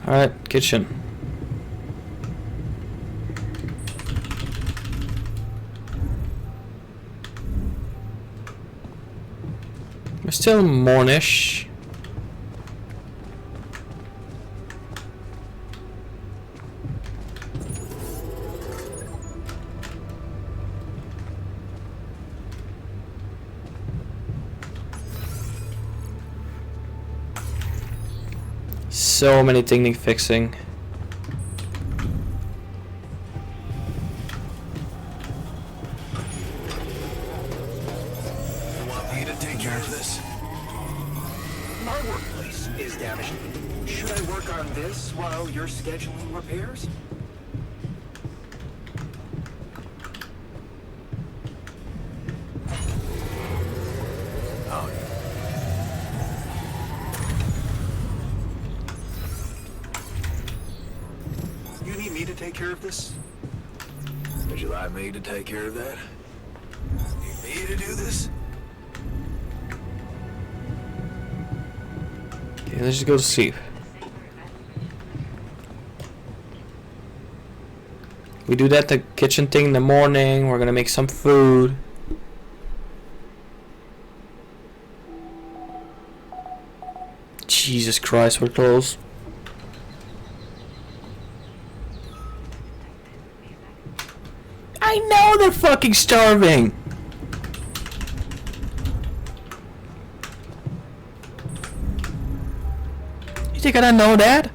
Alright, kitchen. We're still mornish. So many technique fixing. You want me to take care of this? My workplace is damaged. Should I work on this while you're scheduling repairs? You need me to take care of this? Would you like me to take care of that? Need me to do this? Okay, let's just go to sleep. We do that the kitchen thing in the morning. We're gonna make some food. Jesus Christ, we're close. I know they're fucking starving. You think I don't know that?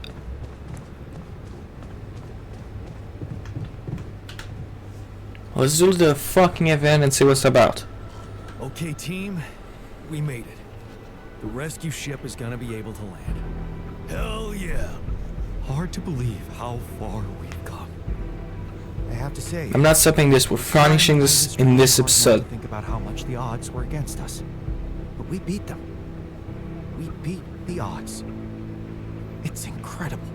Let's do the fucking event and see what's about. Okay, team. We made it. The rescue ship is gonna be able to land. Hell yeah. Hard to believe how far we've come. I have to say, I'm not stopping this. We're finishing this in this episode. Think about how much the odds were against us, but we beat them. We beat the odds. It's incredible.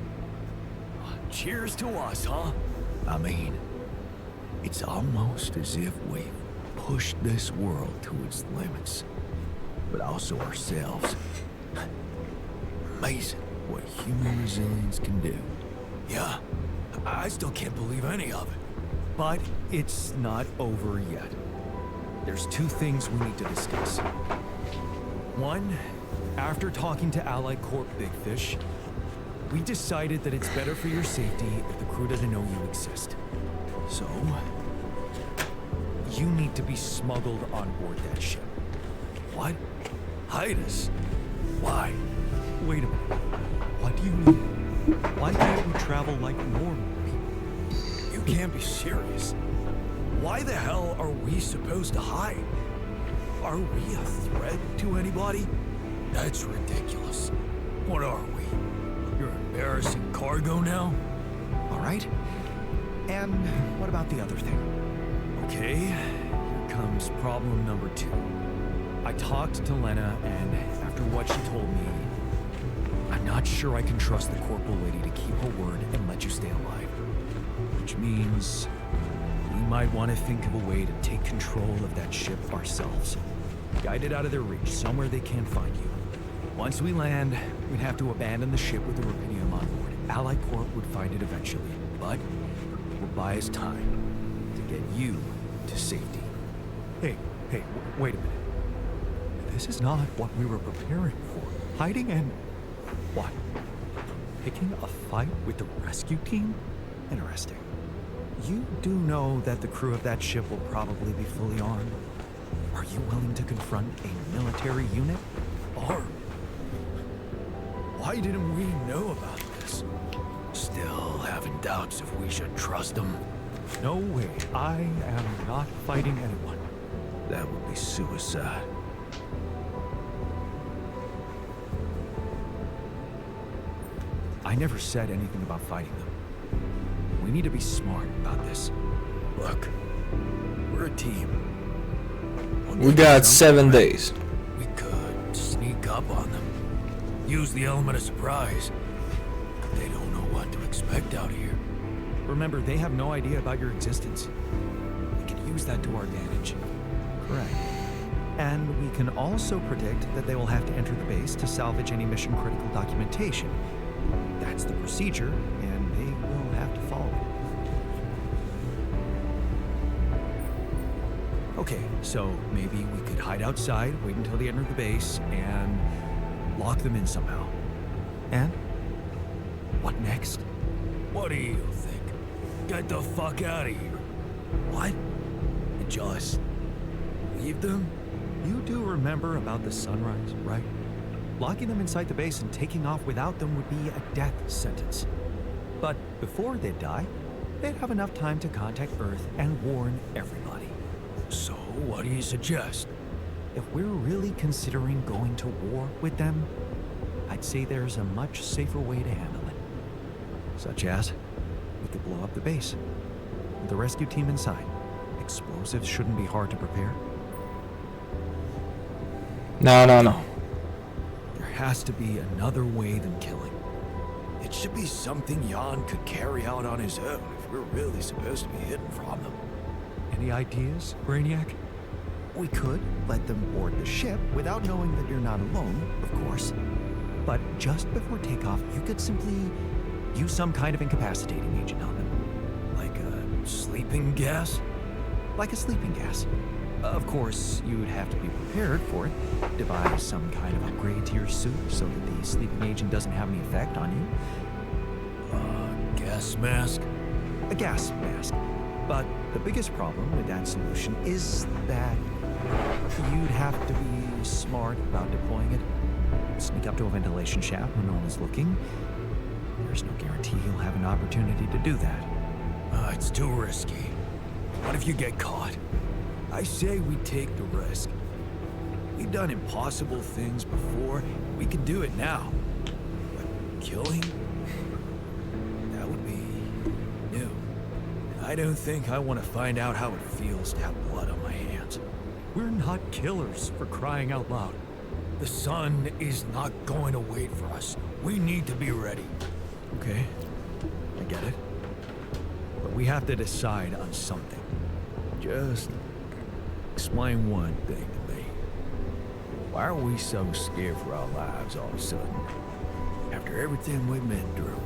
Cheers to us, huh? I mean, it's almost as if we've pushed this world to its limits, but also ourselves. Amazing what human resilience can do. Yeah. I still can't believe any of it. But it's not over yet. There's two things we need to discuss. One, after talking to Allied Corp Big Fish, we decided that it's better for your safety if the crew doesn't know you exist. So, you need to be smuggled on board that ship. What? Hide us? Why? Wait a minute. What do you mean? Why can't we travel like normal people? You can't be serious. Why the hell are we supposed to hide? Are we a threat to anybody? That's ridiculous. What are we? You're embarrassing cargo now? All right. And what about the other thing? Okay, here comes problem number 2. I talked to Lena, and after what she told me, I'm not sure I can trust the corporal lady to keep her word and let you stay alive. which means we might want to think of a way to take control of that ship ourselves. Guide it out of their reach, somewhere they can't find you. Once we land, we'd have to abandon the ship with the rubidium on board. Ally Corp would find it eventually, but we'll buy us time to get you to safety. Hey, wait a minute. This is not what we were preparing for. Hiding and... what? Picking a fight with the rescue team? Interesting. You do know that the crew of that ship will probably be fully armed. Are you willing to confront a military unit? Armed? Why didn't we know about this? Still having doubts if we should trust them. No way. I am not fighting anyone. That would be suicide. I never said anything about fighting them. We need to be smart about this. Look, we're a team. We got 7 days. We could sneak up on them. Use the element of surprise. They don't know what to expect out here. Remember, they have no idea about your existence. We can use that to our advantage. Correct. And we can also predict that they will have to enter the base to salvage any mission-critical documentation. That's the procedure, and they will have to follow it. Okay, so maybe we could hide outside, wait until they enter the base, and lock them in somehow. And what next? What do you think? Get the fuck out of here. What? And just leave them? You do remember about the sunrise, right? Locking them inside the base and taking off without them would be a death sentence. But before they die, they'd have enough time to contact Earth and warn everybody. So, what do you suggest? If we're really considering going to war with them, I'd say there's a much safer way to handle it. Such as, we could blow up the base. With the rescue team inside. Explosives shouldn't be hard to prepare. No. There has to be another way than killing. It should be something Jan could carry out on his own if we're really supposed to be hidden from them. Any ideas, Brainiac? We could let them board the ship without knowing that you're not alone, of course. But just before takeoff, you could simply use some kind of incapacitating agent on them. Like a sleeping gas? Like a sleeping gas. Of course, you'd have to be prepared for it. Devise some kind of upgrade to your suit so that the sleeping agent doesn't have any effect on you. Gas mask? A gas mask. But the biggest problem with that solution is that you'd have to be smart about deploying it. Sneak up to a ventilation shaft when no one is looking. There's no guarantee you'll have an opportunity to do that. It's too risky. What if you get caught? I say we take the risk. We've done impossible things before. We can do it now. But killing? That would be new. I don't think I want to find out how it feels to have blood on my hands. We're not killers, for crying out loud. The sun is not going to wait for us. We need to be ready. Okay, I get it. But we have to decide on something. Just explain one thing to me. Why are we so scared for our lives all of a sudden? After everything we've been through,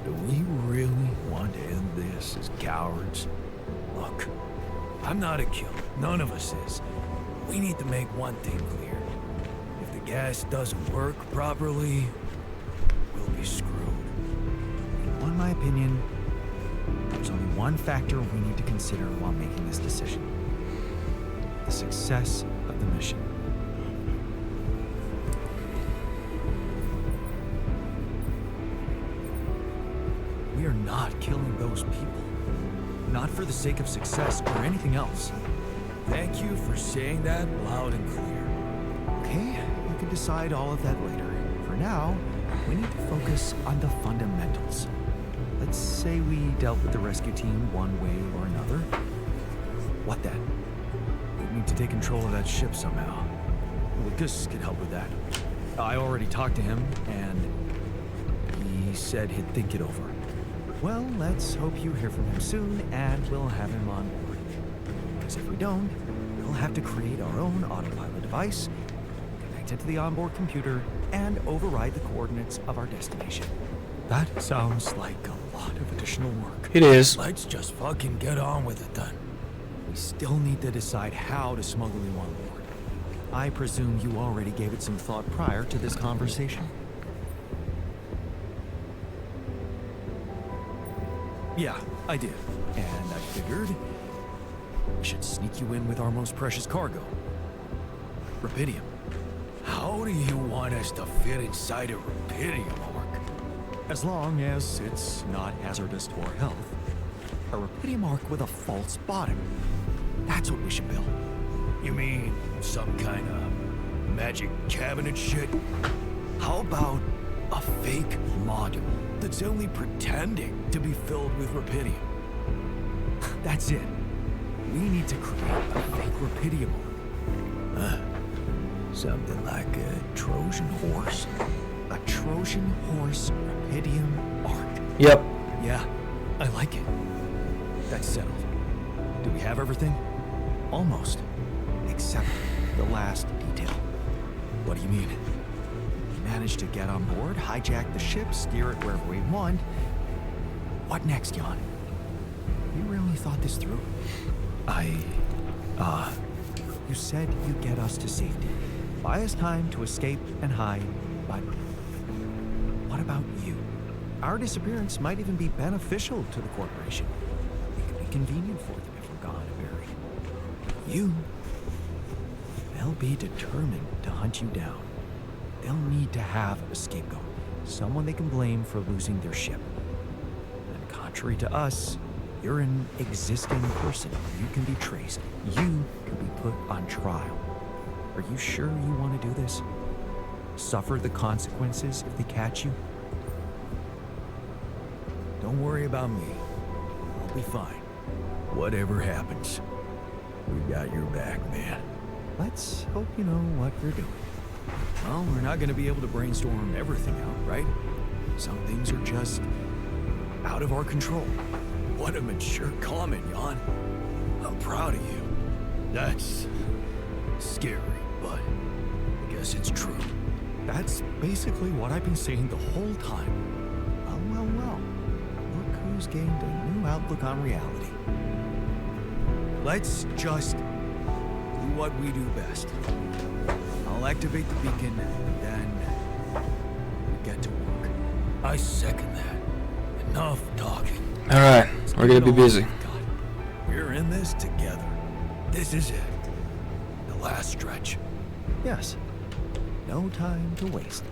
do we really want to end this as cowards? Look, I'm not a killer. None of us is. We need to make one thing clear. If the gas doesn't work properly, we'll be screwed. In my opinion, there's only one factor we need to consider while making this decision. The success of the mission. We are not killing those people. Not for the sake of success or anything else. Thank you for saying that loud and clear. Okay, you can decide all of that later. For now, we need to focus on the fundamentals. Let's say we dealt with the rescue team one way or another. What then? We need to take control of that ship somehow. Lucas could help with that. I already talked to him, and he said he'd think it over. Well, let's hope you hear from him soon, and we'll have him on board. Because if we don't, we'll have to create our own autopilot device, connect it to the onboard computer, and override the coordinates of our destination. That sounds like a lot of additional work. It is. Let's just fucking get on with it then. We still need to decide how to smuggle you on board. I presume you already gave it some thought prior to this conversation? Yeah, I did. And I figured we should sneak you in with our most precious cargo. Rubidium. How do you want us to fit inside a rubidium arc? As long as it's not hazardous to our health. A rubidium arc with a false bottom. That's what we should build. You mean some kind of magic cabinet shit? How about a fake module that's only pretending to be filled with rubidium? That's it. We need to create a fake rubidium arc. Something like a Trojan horse? A Trojan horse rubidium arc. Yep. Yeah, I like it. That's settled. Do we have everything? Almost. Except the last detail. What do you mean? We managed to get on board, hijack the ship, steer it wherever we want. What next, Jan? You really thought this through? You said you'd get us to safety. Buy us time to escape and hide, but what about you? Our disappearance might even be beneficial to the corporation. It could be convenient for them if we're gone and buried. You, they'll be determined to hunt you down. They'll need to have a scapegoat, someone they can blame for losing their ship. And contrary to us, you're an existing person. You can be traced. You can be put on trial. Are you sure you want to do this? Suffer the consequences if they catch you? Don't worry about me. I'll be fine. Whatever happens, we got your back, man. Let's hope you know what you're doing. Well, we're not gonna be able to brainstorm everything out, right? Some things are just out of our control. What a mature comment, Jan. I'm proud of you. That's scary, but I guess it's true. That's basically what I've been saying the whole time. Well. Look who's gained a new outlook on reality. Let's just do what we do best. I'll activate the beacon, and then we get to work. I second that. Enough talking. Alright, we're gonna be busy. God, we're in this together. This is it. The last stretch. Yes. No time to waste.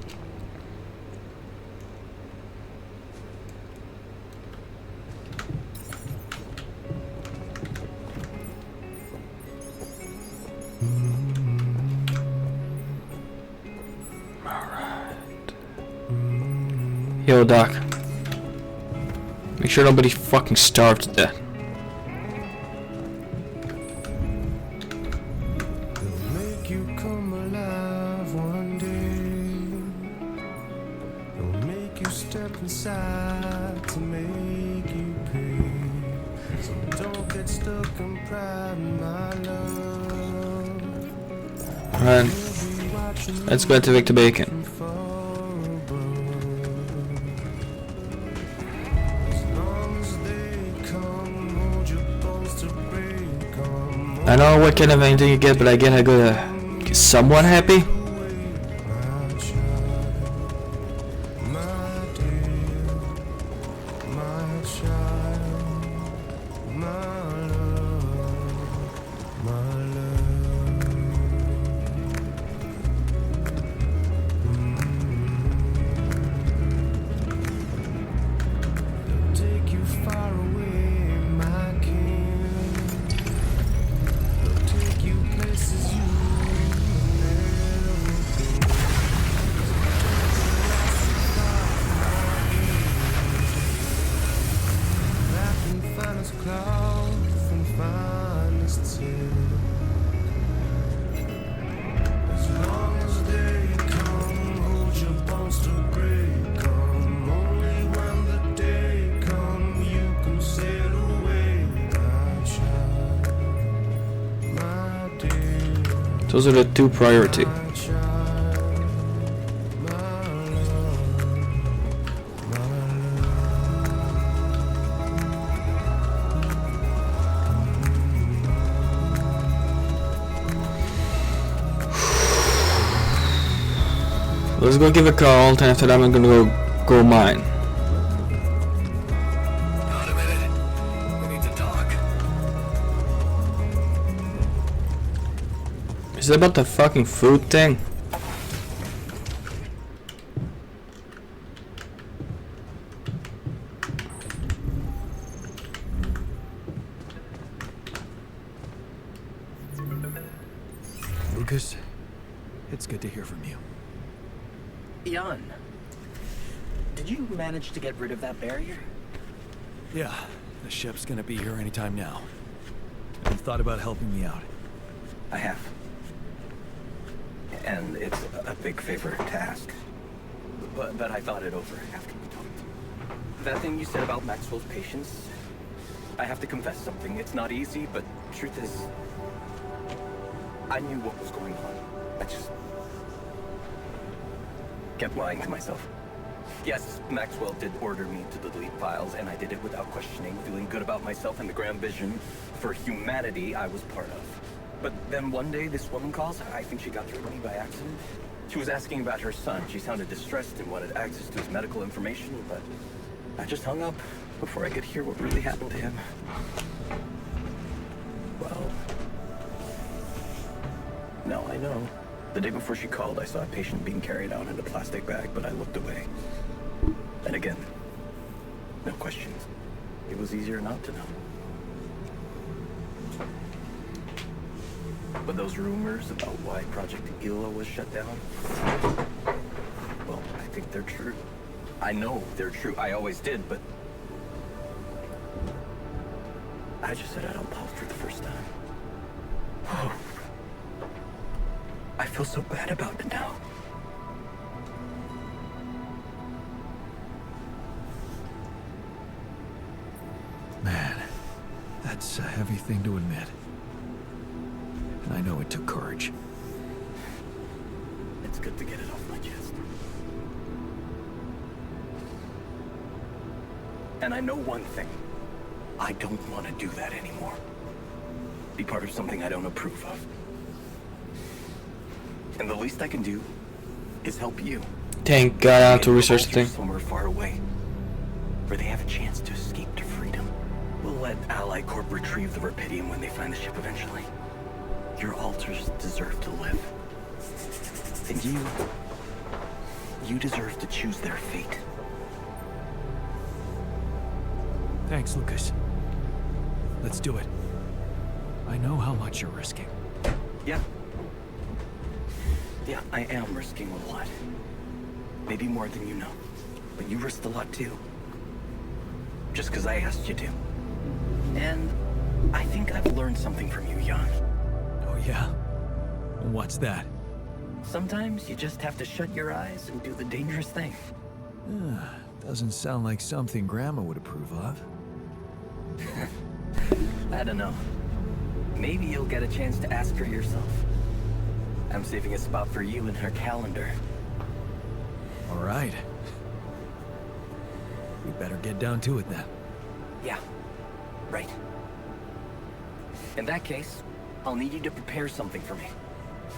Yo, Doc. Make sure nobody fucking starved to death. Make you come alive one day. It'll make you step inside to make you pay. So don't get stuck in pride, my love. Alright, let's go activate the beacon. I don't know what kind of ending you get, but I get I go to someone happy. Only when the day comes. Those are the two priority. Let's go give a call, and after that I'm gonna go mine. Not a minute. We need to talk. Is it about the fucking food thing? Lucas, it's good to hear from you. Jan, did you manage to get rid of that barrier? Yeah, the ship's gonna be here anytime now. Have you thought about helping me out? I have. And it's a big favor to ask. But I thought it over after we talked. That thing you said about Maxwell's patience, I have to confess something. It's not easy, but truth is, I knew what was going on. I just kept lying to myself. Yes, Maxwell did order me to delete files, and I did it without questioning, feeling good about myself and the grand vision for humanity I was part of. But then one day, this woman calls. I think she got through to me by accident. She was asking about her son. She sounded distressed and wanted access to his medical information, but I just hung up before I could hear what really happened to him. Well, now I know. The day before she called, I saw a patient being carried out in a plastic bag, but I looked away. And again, no questions. It was easier not to know. But those rumors about why Project Ela was shut down, well, I think they're true. I know they're true. I always did, but I just said it out loud for the first time. Oh. I feel so bad about it now. Man, that's a heavy thing to admit. And I know it took courage. It's good to get it off my chest. And I know one thing. I don't want to do that anymore. Be part of something I don't approve of. And the least I can do is help you. Thank God I have to research the thing. Somewhere far away, where they have a chance to escape to freedom. We'll let Ally Corp retrieve the Rapidium when they find the ship eventually. Your alters deserve to live. And you deserve to choose their fate. Thanks, Lucas. Let's do it. I know how much you're risking. Yeah. Yeah, I am risking a lot. Maybe more than you know. But you risked a lot too. Just because I asked you to. And I think I've learned something from you, Jan. Oh yeah? What's that? Sometimes you just have to shut your eyes and do the dangerous thing. Doesn't sound like something Grandma would approve of. I don't know. Maybe you'll get a chance to ask her yourself. I'm saving a spot for you in her calendar. All right. We better get down to it then. Yeah, right. In that case, I'll need you to prepare something for me.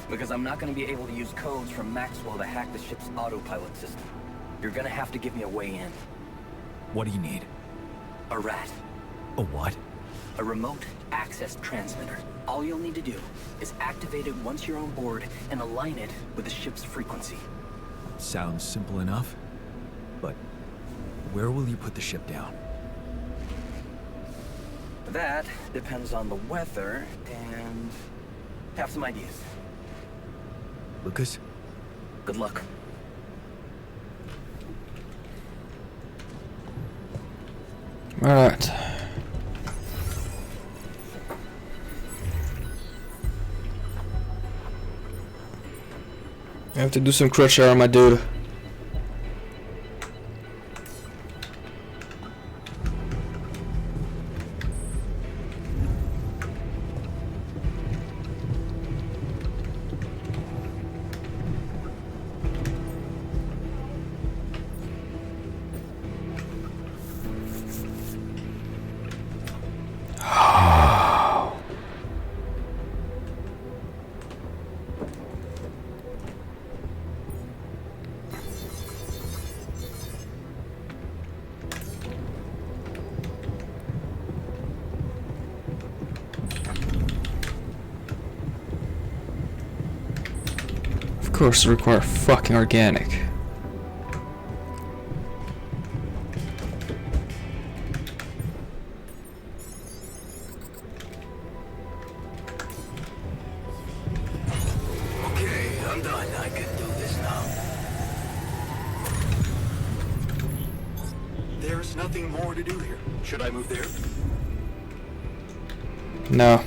Because I'm not going to be able to use codes from Maxwell to hack the ship's autopilot system. You're going to have to give me a way in. What do you need? A rat. A what? A remote access transmitter. All you'll need to do is activate it once you're on board and align it with the ship's frequency. Sounds simple enough. But where will you put the ship down? That depends on the weather and have some ideas. Lucas? Good luck. Alright. I have to do some crutch on my dude. Of course, require fucking organic. Okay, I'm done. I can do this now. There's nothing more to do here. Should I move there? No.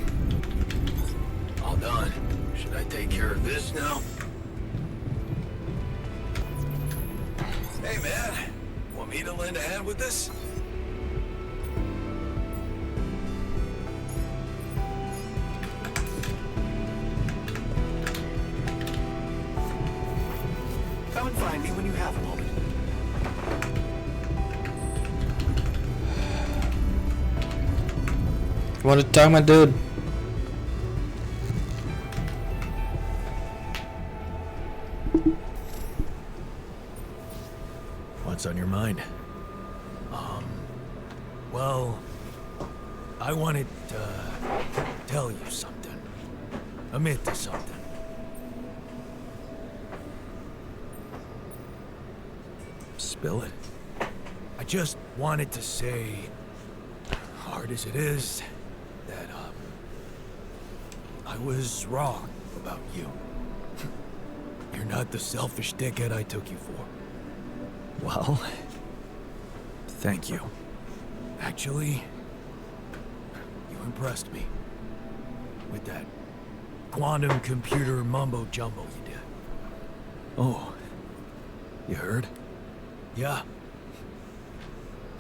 All done. Should I take care of this now? Hey, man. Want me to lend a hand with this? Come and find me when you have a moment. What a talk, my dude. What's on your mind? Well, I wanted to tell you something. Admit to something. Spill it. I just wanted to say, hard as it is, that, I was wrong about you. You're not the selfish dickhead I took you for. Well, thank you. Actually, you impressed me. With that quantum computer mumbo-jumbo you did. Oh, you heard? Yeah.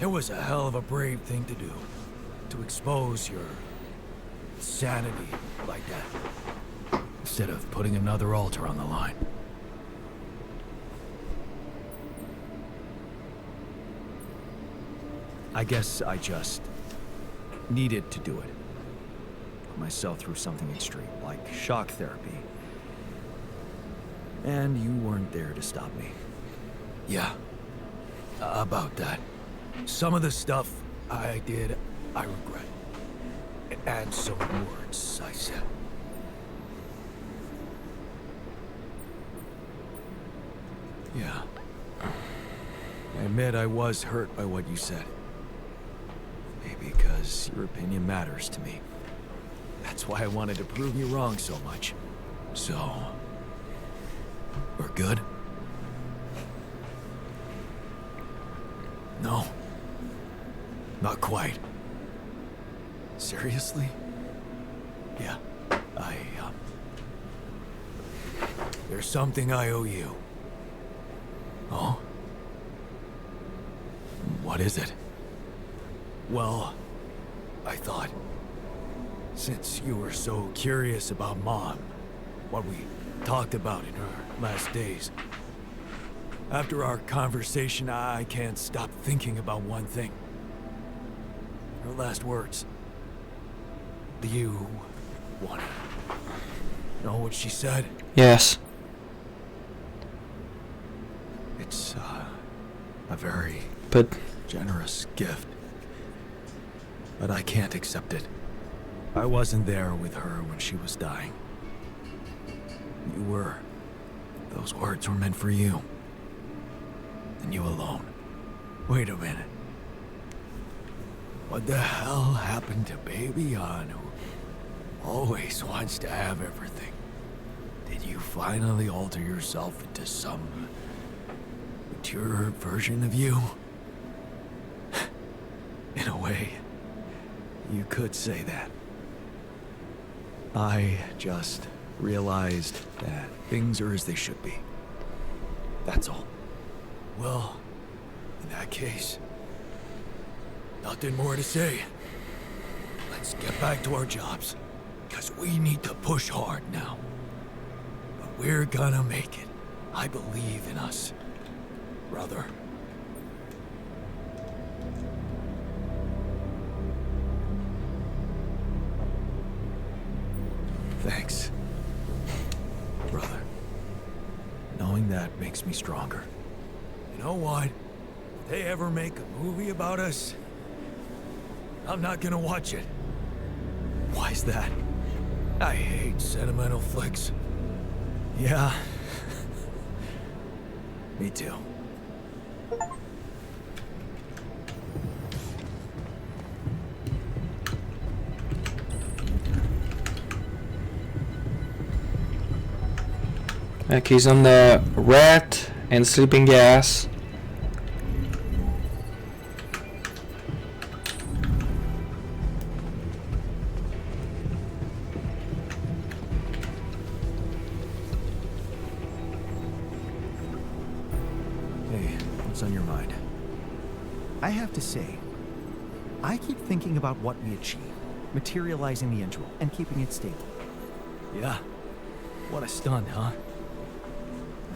It was a hell of a brave thing to do. To expose your sanity like that. Instead of putting another altar on the line. I guess I just needed to do it. Put myself through something extreme, like shock therapy. And you weren't there to stop me. Yeah. About that. Some of the stuff I did, I regret. And some words I said. Yeah. I admit I was hurt by what you said. Maybe because your opinion matters to me. That's why I wanted to prove you wrong so much. So, we're good? No. Not quite. Seriously? Yeah. There's something I owe you. Oh? What is it? Well, I thought, since you were so curious about Mom, what we talked about in her last days, after our conversation, I can't stop thinking about one thing. Her last words. Do you want to know what she said? Yes. It's, a very But generous gift. But I can't accept it. I wasn't there with her when she was dying. You were. Those words were meant for you. And you alone. Wait a minute. What the hell happened to Baby Ann, who always wants to have everything? Did you finally alter yourself into some mature version of you? In a way, you could say that. I just realized that things are as they should be. That's all. Well, in that case, nothing more to say. Let's get back to our jobs, because we need to push hard now. But we're gonna make it. I believe in us, brother. Thanks, brother. Knowing that makes me stronger. You know what? If they ever make a movie about us, I'm not gonna watch it. Why's that? I hate sentimental flicks. Yeah, Me too. Okay, he's on the rat and sleeping gas. Hey, what's on your mind? I have to say, I keep thinking about what we achieved, materializing the intro and keeping it stable. Yeah. What a stunt, huh?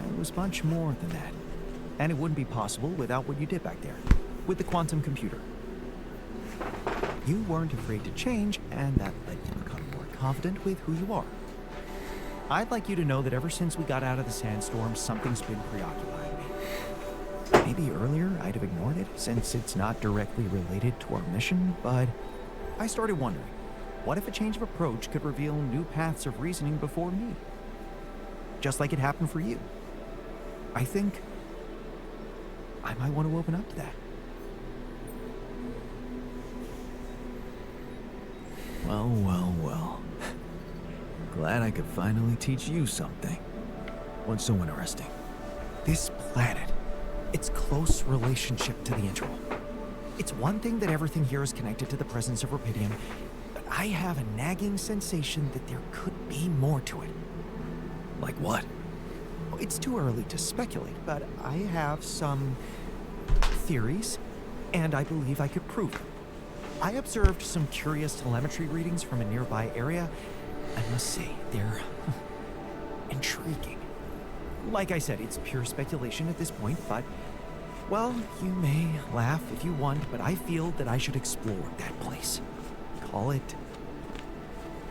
It was much more than that. And it wouldn't be possible without what you did back there, with the quantum computer. You weren't afraid to change, and that led you to become more confident with who you are. I'd like you to know that ever since we got out of the sandstorm, something's been preoccupying me. Maybe earlier I'd have ignored it, since it's not directly related to our mission, but I started wondering, what if a change of approach could reveal new paths of reasoning before me? Just like it happened for you. I think I might want to open up to that. Well, well, well. Glad I could finally teach you something. What's so interesting? This planet, its close relationship to the interval. It's one thing that everything here is connected to the presence of Rapidium, but I have a nagging sensation that there could be more to it. Like what? It's too early to speculate, but I have some theories, and I believe I could prove them. I observed some curious telemetry readings from a nearby area. I must say, they're intriguing. Like I said, it's pure speculation at this point, but, well, you may laugh if you want, but I feel that I should explore that place. Call it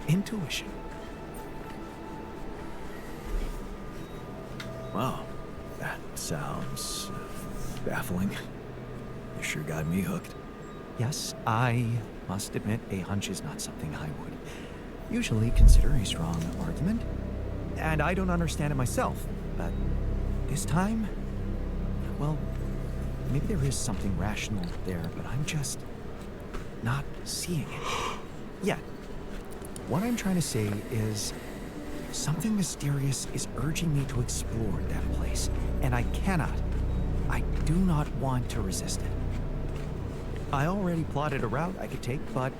intuition. Wow. That sounds baffling. You sure got me hooked. Yes, I must admit a hunch is not something I would usually consider a strong argument. And I don't understand it myself, but this time, well, maybe there is something rational there, but I'm just not seeing it yet. What I'm trying to say is something mysterious is urging me to explore that place, and I do not want to resist it. I already plotted a route I could take, but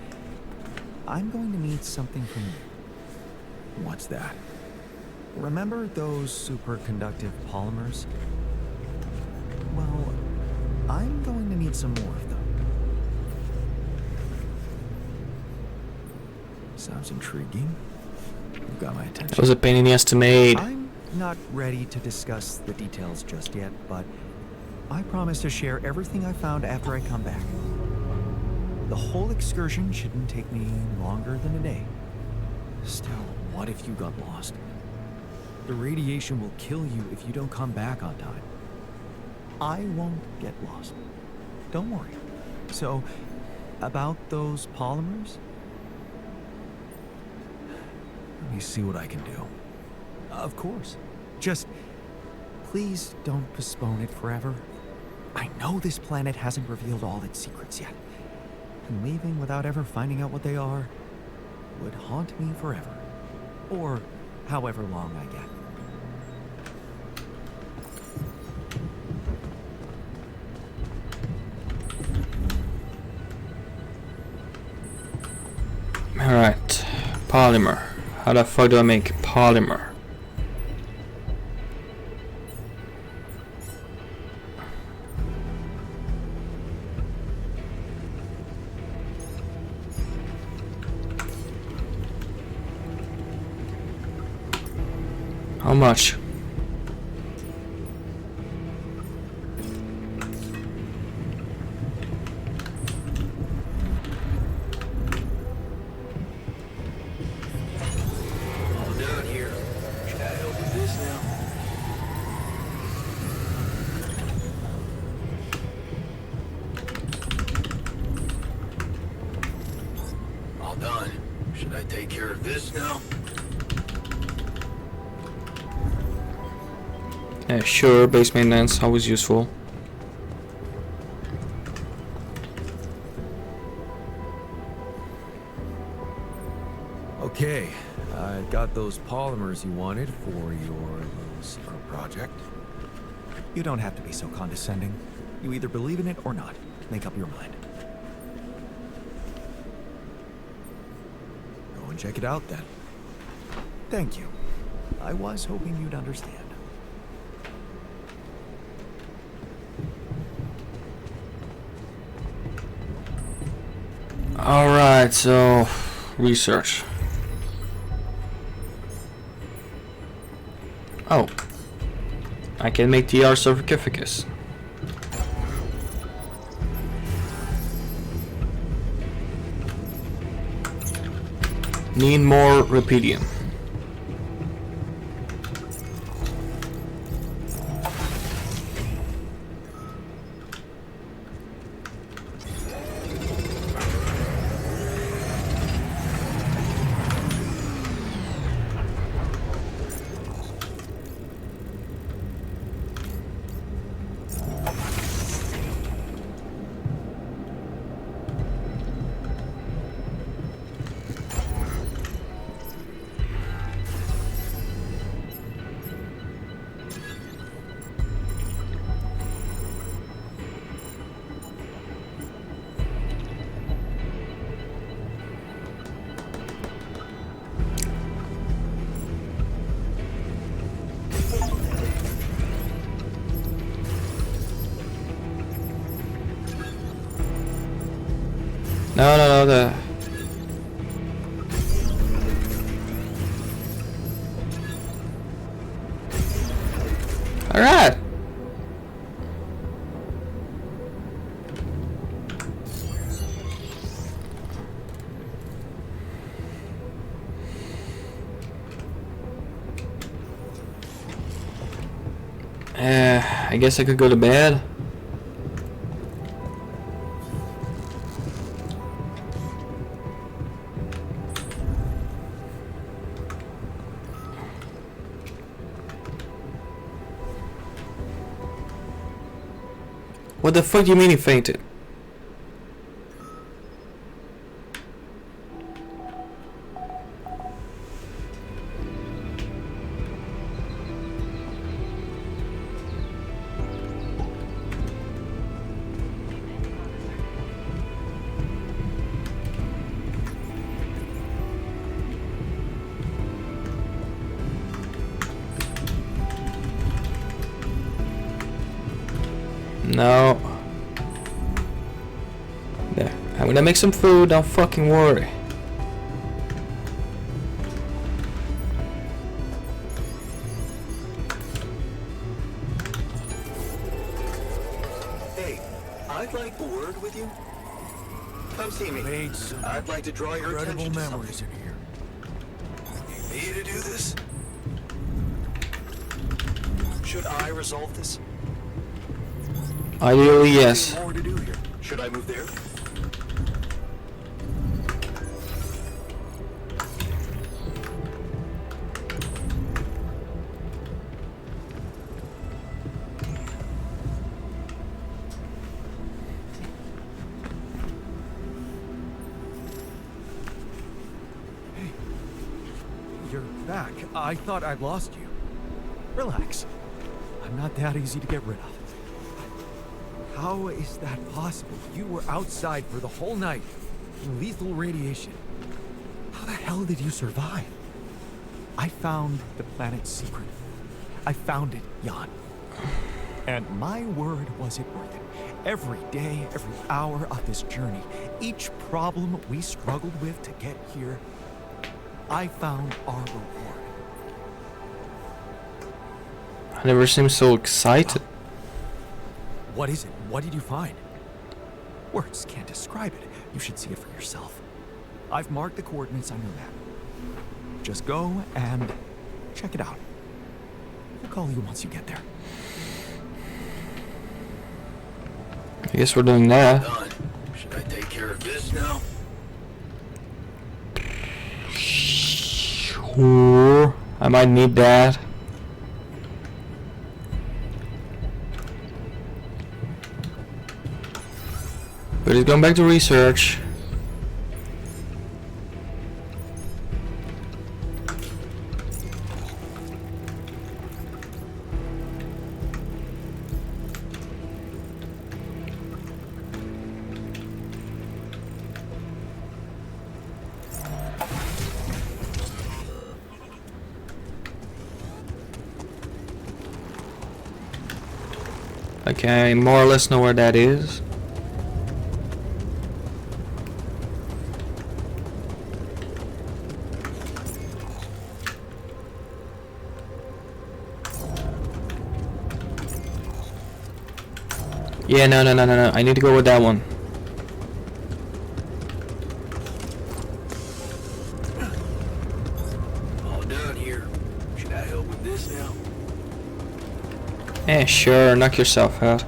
I'm going to need something from you. What's that? Remember those superconductive polymers? Well, I'm going to need some more of them. Sounds intriguing. You've got my That attention. was a pain in the ass to make. I'm not ready to discuss the details just yet, but I promise to share everything I found after I come back. The whole excursion shouldn't take me longer than a day. Still, what if you got lost? The radiation will kill you if you don't come back on time. I won't get lost. Don't worry. So, about those polymers? Let me see what I can do. Of course. Just please don't postpone it forever. I know this planet hasn't revealed all its secrets yet. And leaving without ever finding out what they are would haunt me forever. Or however long I get. Alright. Polymer. How the fuck do I make polymer? How much? All done here. Should I help with this now? All done. Should I take care of this now? Yeah, sure, base maintenance, always useful. Okay, I got those polymers you wanted for your little secret project. You don't have to be so condescending. You either believe in it or not. Make up your mind. Go and check it out then. Thank you. I was hoping you'd understand. Alright, so research. Oh, I can make TR sarcophagus. Need more rubidium. No, the... Alright! I guess I could go to bed. What the fuck do you mean he fainted? No. There. I'm gonna make some food, don't fucking worry. Hey, I'd like a word with you. Come see me. Made some I'd like to draw your incredible attention to memories something. in here. Me to do this? Should I resolve this? Ideally, yes. Nothing more to do here. Should I move there? You're back. I thought I'd lost you. Relax. I'm not that easy to get rid of. How is that possible? You were outside for the whole night in lethal radiation. How the hell did you survive? I found the planet's secret. I found it, Jan. And my word, was it worth it. Every day, every hour of this journey, each problem we struggled with to get here, I found our reward. I never seem so excited. What is it? What did you find? Words can't describe it. You should see it for yourself. I've marked the coordinates on your map. Just go and check it out. I'll call you once you get there. I guess we're doing that. Done. Should I take care of this now? Sure. I might need that. But he's going back to research. Okay, more or less know where that is. Yeah, no. I need to go with that one. All done here. Should I help with this now? Eh, sure, knock yourself out.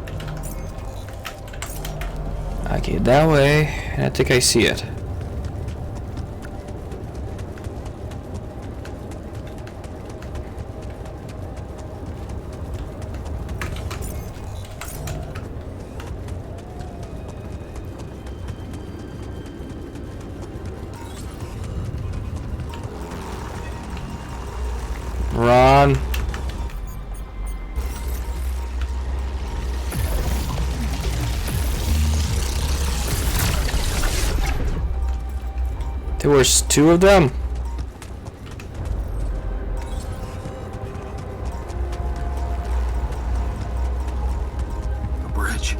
Okay, that way. I think I see it. Run. There was 2 of them. A bridge.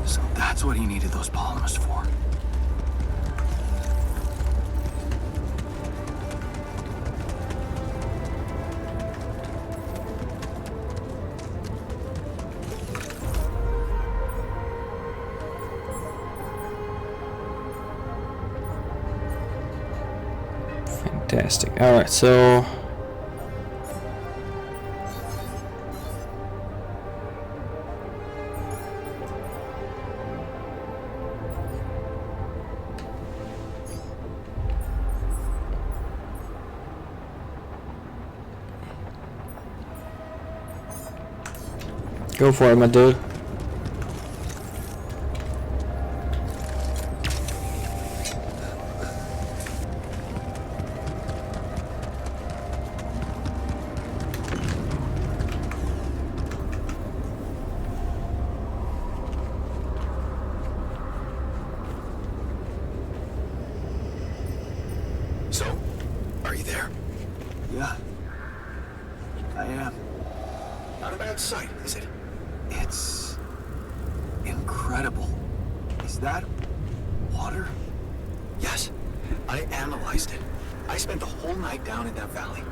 So that's what he needed those polymers for. Fantastic. Alright, so... Go for it, my dude. So, are you there? Yeah. I am. Not a bad sight, is it? It's incredible. Is that water? Yes. I analyzed it. I spent the whole night down in that valley.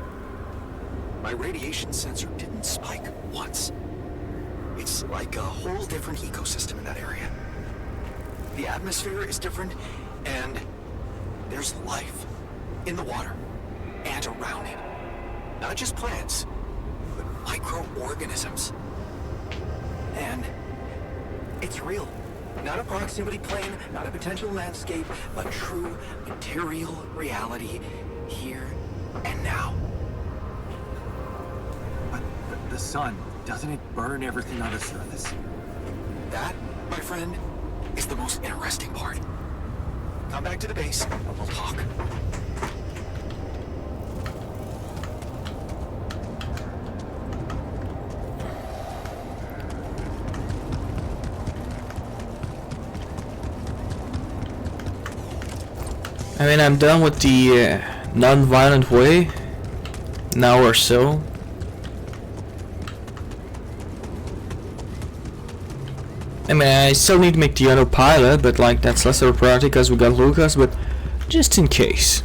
My radiation sensor didn't spike once. It's like a whole different ecosystem in that area. The atmosphere is different, and there's life in the water and around it. Not just plants, but microorganisms. And it's real. Not a proximity plane, not a potential landscape, but true material reality here and now. But the sun, doesn't it burn everything on the surface? That, my friend, is the most interesting part. Come back to the base and we'll talk. I mean, I'm done with the non-violent way. Now or so. I mean, I still need to make the autopilot, but like that's less of a priority because we got Lucas, but just in case.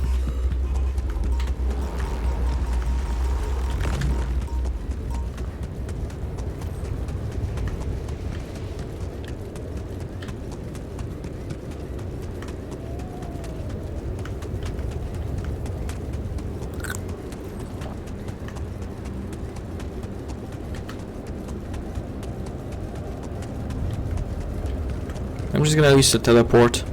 I'm just gonna use the teleport.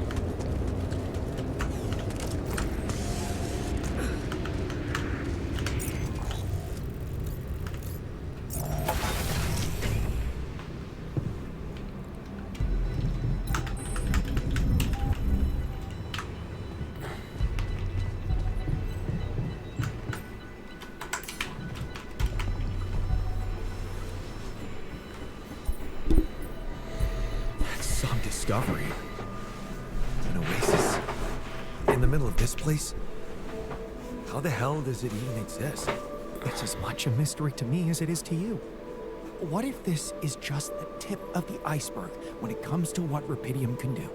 discovery. An oasis? In the middle of this place? How the hell does it even exist? It's as much a mystery to me as it is to you. What if this is just the tip of the iceberg when it comes to what Rapidium can do?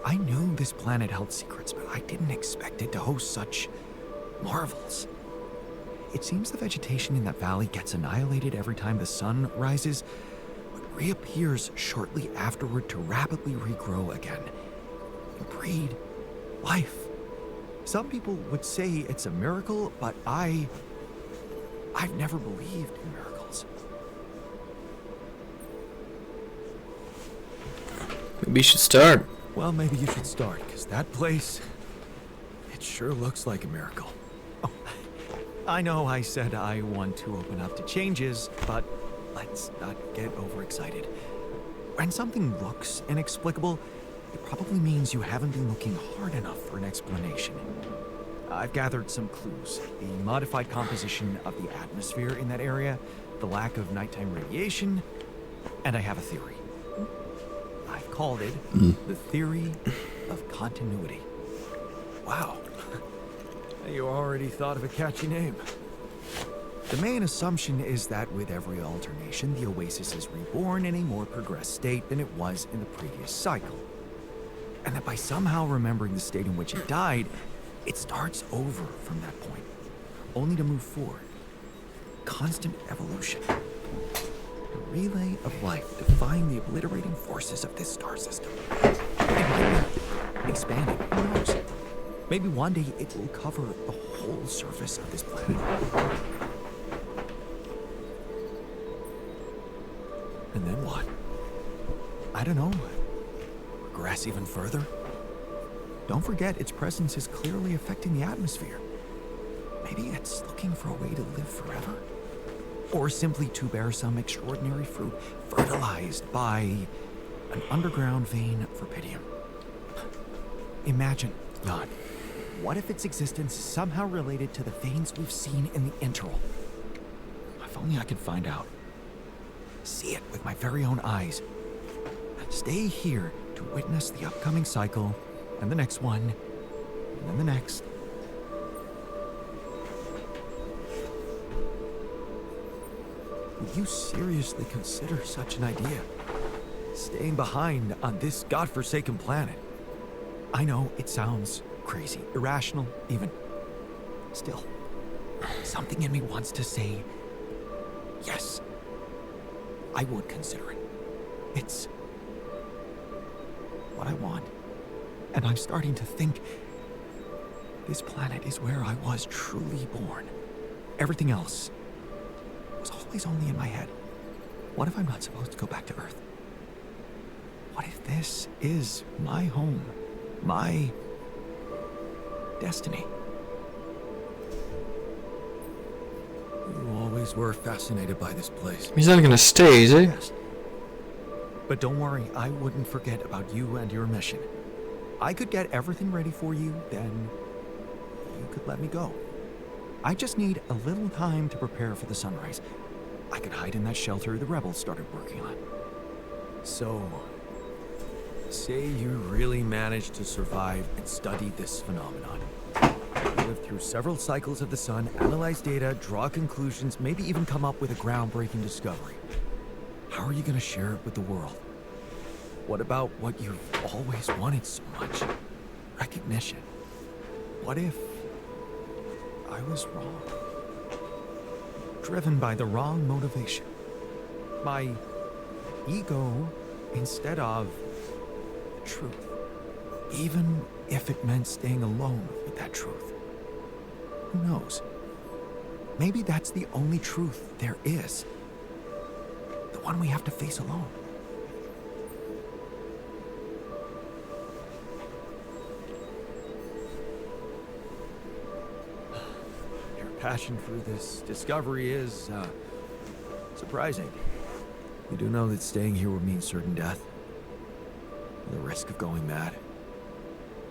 I knew this planet held secrets, but I didn't expect it to host such marvels. It seems the vegetation in that valley gets annihilated every time the sun rises, but reappears shortly afterward to rapidly regrow again and breed life. Some people would say it's a miracle, but I've never believed in miracles. Maybe you should start. Well, maybe you should start, because that place, it sure looks like a miracle. Oh, I know I said I want to open up to changes, but let's not get overexcited. When something looks inexplicable, it probably means you haven't been looking hard enough for an explanation. I've gathered some clues. The modified composition of the atmosphere in that area, the lack of nighttime radiation, and I have a theory. I've called it the theory of continuity. Wow. You already thought of a catchy name. The main assumption is that with every alternation, the oasis is reborn in a more progressed state than it was in the previous cycle. And that by somehow remembering the state in which it died, it starts over from that point, only to move forward. Constant evolution. A relay of life defying the obliterating forces of this star system. It might be expanding, who knows? Maybe one day it will cover the whole surface of this planet. And then what? I don't know. Progress even further? Don't forget, its presence is clearly affecting the atmosphere. Maybe it's looking for a way to live forever? Or simply to bear some extraordinary fruit, fertilized by an underground vein of Rapidium. Imagine, God, what if its existence is somehow related to the veins we've seen in the interval? If only I could find out. See it with my very own eyes. Stay here to witness the upcoming cycle, and the next one, and then the next. Would you seriously consider such an idea? Staying behind on this godforsaken planet? I know it sounds crazy, irrational even. Still, something in me wants to say, yes, I would consider it. It's what I want. And I'm starting to think this planet is where I was truly born. Everything else was always only in my head. What if I'm not supposed to go back to Earth? What if this is my home, my destiny? You always were fascinated by this place. He's not gonna stay, is he? Yes. But don't worry, I wouldn't forget about you and your mission. I could get everything ready for you, then you could let me go. I just need a little time to prepare for the sunrise. I could hide in that shelter the rebels started working on. So, say you really managed to survive and study this phenomenon. You lived through several cycles of the sun, analyze data, draw conclusions, maybe even come up with a groundbreaking discovery. How are you going to share it with the world? What about what you've always wanted so much? Recognition. What if I was wrong? Driven by the wrong motivation. My ego instead of the truth. Even if it meant staying alone with that truth. Who knows? Maybe that's the only truth there is. The one we have to face alone. Your passion for this discovery is, surprising. You do know that staying here would mean certain death. The risk of going mad.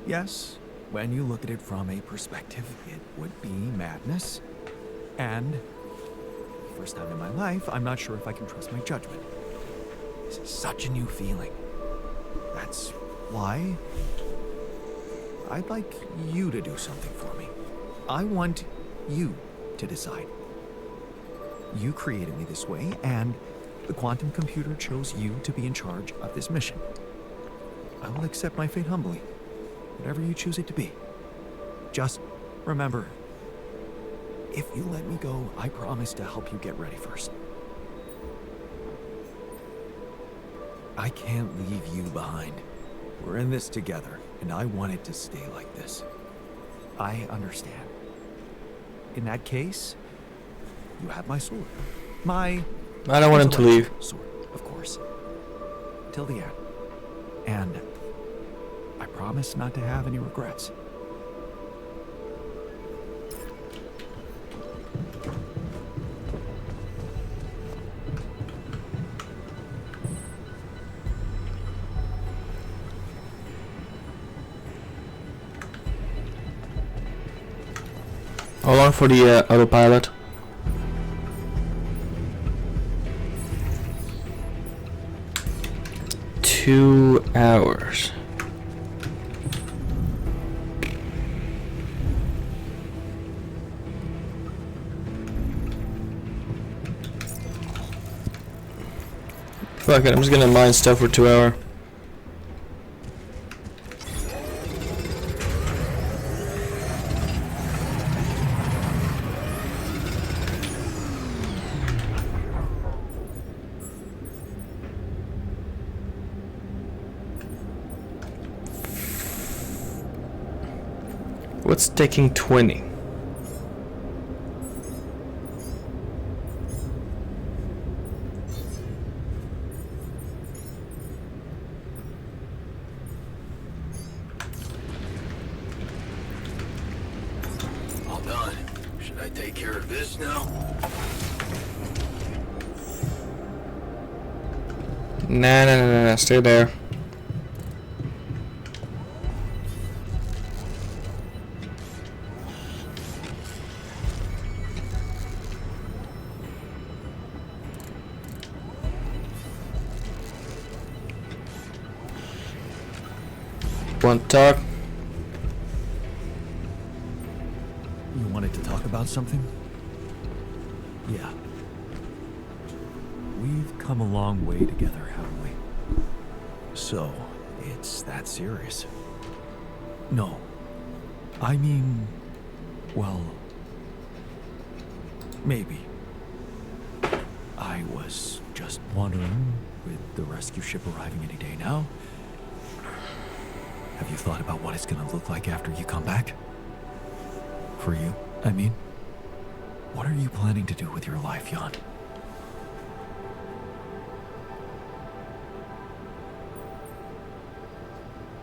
Yes, when you look at it from a perspective, it would be madness. And first time in my life, I'm not sure if I can trust my judgment. This is such a new feeling. That's why I'd like you to do something for me. I want you to decide. You created me this way, and the quantum computer chose you to be in charge of this mission. I will accept my fate humbly, whatever you choose it to be. Just remember, if you let me go, I promise to help you get ready first. I can't leave you behind. We're in this together, and I want it to stay like this. I understand. In that case, you have my sword. My... I don't want him to leave. Sword, of course. Till the end. And I promise not to have any regrets. How long for the autopilot? Two hours. Fuck it, I'm just gonna mine stuff for 2 hours. What's taking 20? All done. Should I take care of this now? Nah, stay there. Want to talk? You wanted to talk about something? Yeah. We've come a long way together, haven't we? So, it's that serious? No. I mean, well, maybe. I was just wondering, with the rescue ship arriving any day now, have you thought about what it's gonna look like after you come back? For you, I mean. What are you planning to do with your life, Jan?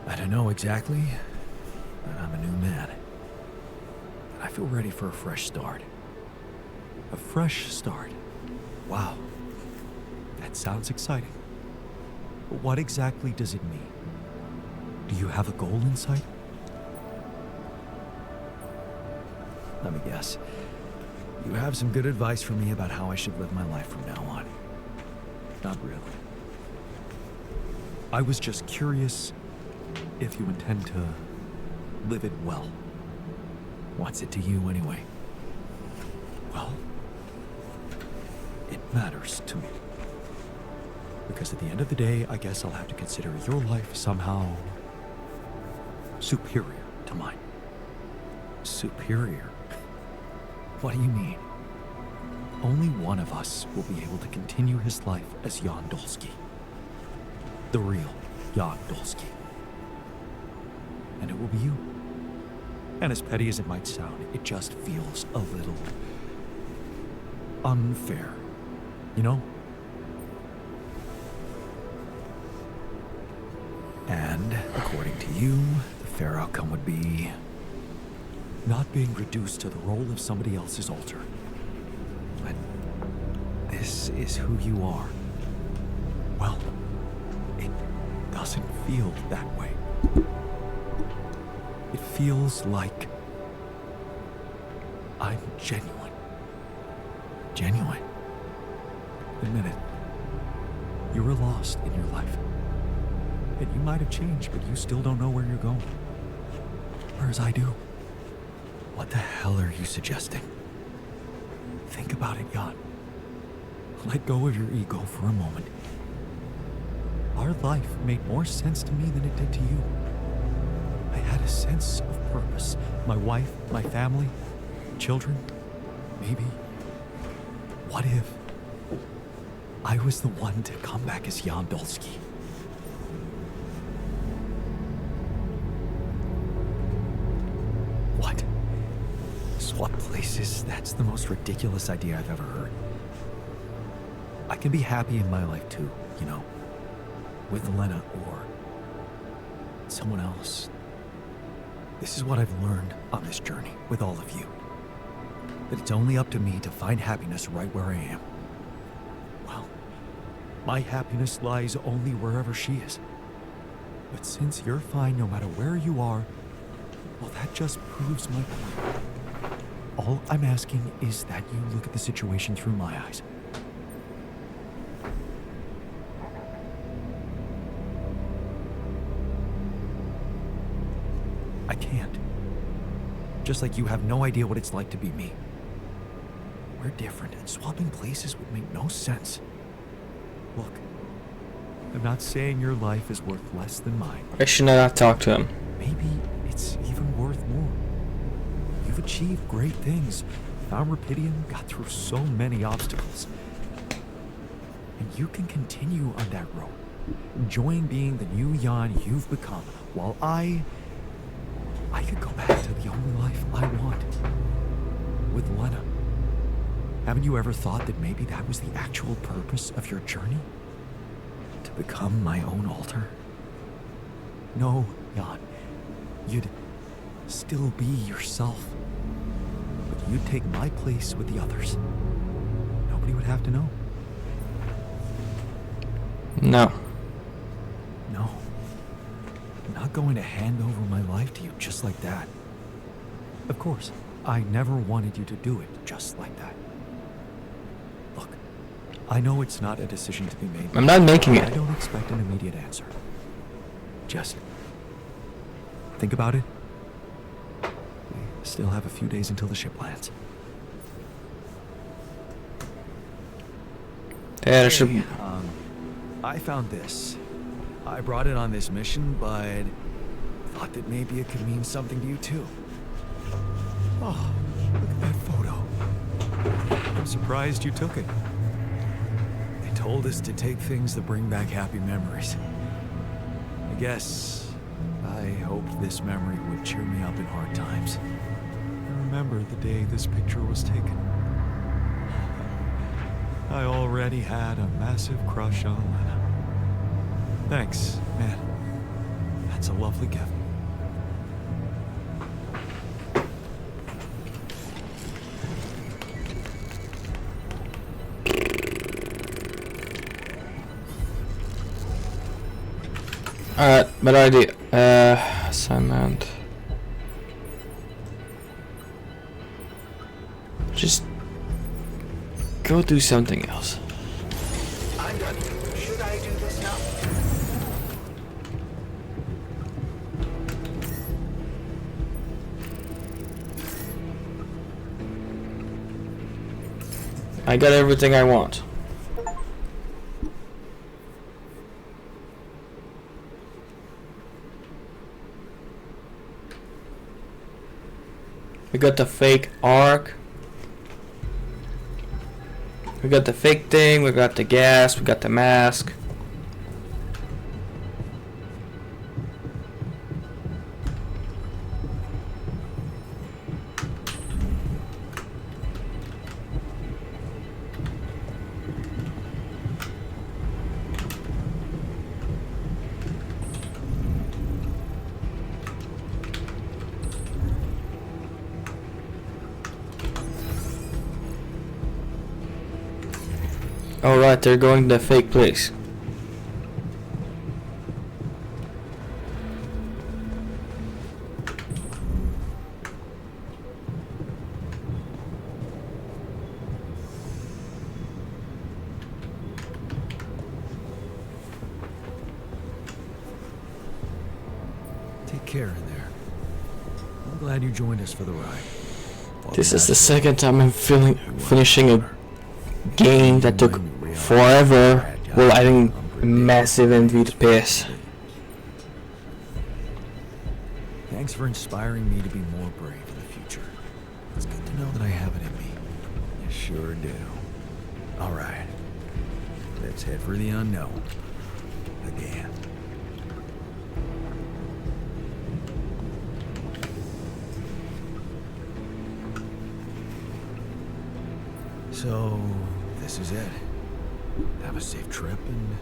I don't know exactly, but I'm a new man. And I feel ready for a fresh start. A fresh start. Wow. That sounds exciting. But what exactly does it mean? Do you have a goal in sight? Let me guess. You have some good advice for me about how I should live my life from now on. Not really. I was just curious if you intend to live it well. What's it to you anyway? Well, it matters to me. Because at the end of the day, I guess I'll have to consider your life somehow superior to mine. Superior? What do you mean? Only one of us will be able to continue his life as Jan Dolsky. The real Jan Dolsky. And it will be you. And as petty as it might sound, it just feels a little unfair, you know? And according to you, the fair outcome would be not being reduced to the role of somebody else's altar. But this is who you are. Well, it doesn't feel that way. It feels like I'm genuine. Genuine. Admit it. You were lost in your life. And you might have changed, but you still don't know where you're going. Whereas I do. What the hell are you suggesting? Think about it, Jan. Let go of your ego for a moment. Our life made more sense to me than it did to you. I had a sense of purpose. My wife, my family, children, maybe. What if I was the one to come back as Jan Dolsky? What? Swap places? That's the most ridiculous idea I've ever heard. I can be happy in my life too, you know, with Elena or someone else. This is what I've learned on this journey with all of you. That it's only up to me to find happiness right where I am. Well, my happiness lies only wherever she is. But since you're fine no matter where you are, well, that just proves my point. All I'm asking is that you look at the situation through my eyes. I can't. Just like you have no idea what it's like to be me. We're different, and swapping places would make no sense. Look, I'm not saying your life is worth less than mine. I should not talk to him. Maybe it's even worth more. You've achieved great things. Found Rapidium, got through so many obstacles. And you can continue on that road, enjoying being the new Jan you've become, while I could go back to the only life I want. With Lena. Haven't you ever thought that maybe that was the actual purpose of your journey? To become my own altar? No, Jan. You'd still be yourself. But you'd take my place with the others. Nobody would have to know. No. No. I'm not going to hand over my life to you just like that. Of course, I never wanted you to do it just like that. Look, I know it's not a decision to be made. I'm not making I it. don't expect an immediate answer. Just think about it. We still have a few days until the ship lands. Yeah, I should. Hey, I found this. I brought it on this mission, but thought that maybe it could mean something to you too. Oh, look at that photo. I'm surprised you took it. They told us to take things that bring back happy memories. I guess I hoped this memory would cheer me up in hard times. I remember the day this picture was taken. I already had a massive crush on Lena. Thanks, man. That's a lovely gift. Alright, better idea. Assignment. Just go do something else. I'm done. Should I do this now? I got everything I want. We got the fake arc. We got the fake thing, we got the gas, we got the mask. Alright, they're going to the fake place. care in there. I'm glad you joined us for the ride. This is the second time I'm finishing a game that took forever while adding massive FPS. Thanks for inspiring me to be more brave in the future. It's good to know that I have it in me. You sure do. All right. Let's head for the unknown. Again. So, this is it. Have a safe trip and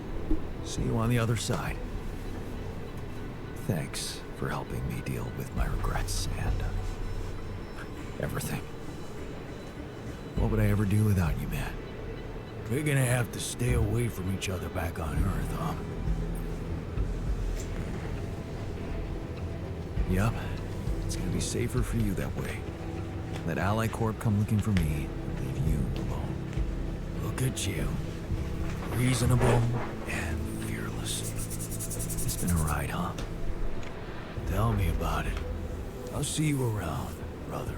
see you on the other side. Thanks for helping me deal with my regrets and everything. What would I ever do without you, man? We're gonna have to stay away from each other back on Earth, huh? Yup. It's gonna be safer for you that way. Let Ally Corp come looking for me and leave you alone. Look at you. Reasonable and fearless. It's been a ride, huh? Tell me about it. I'll see you around, brother.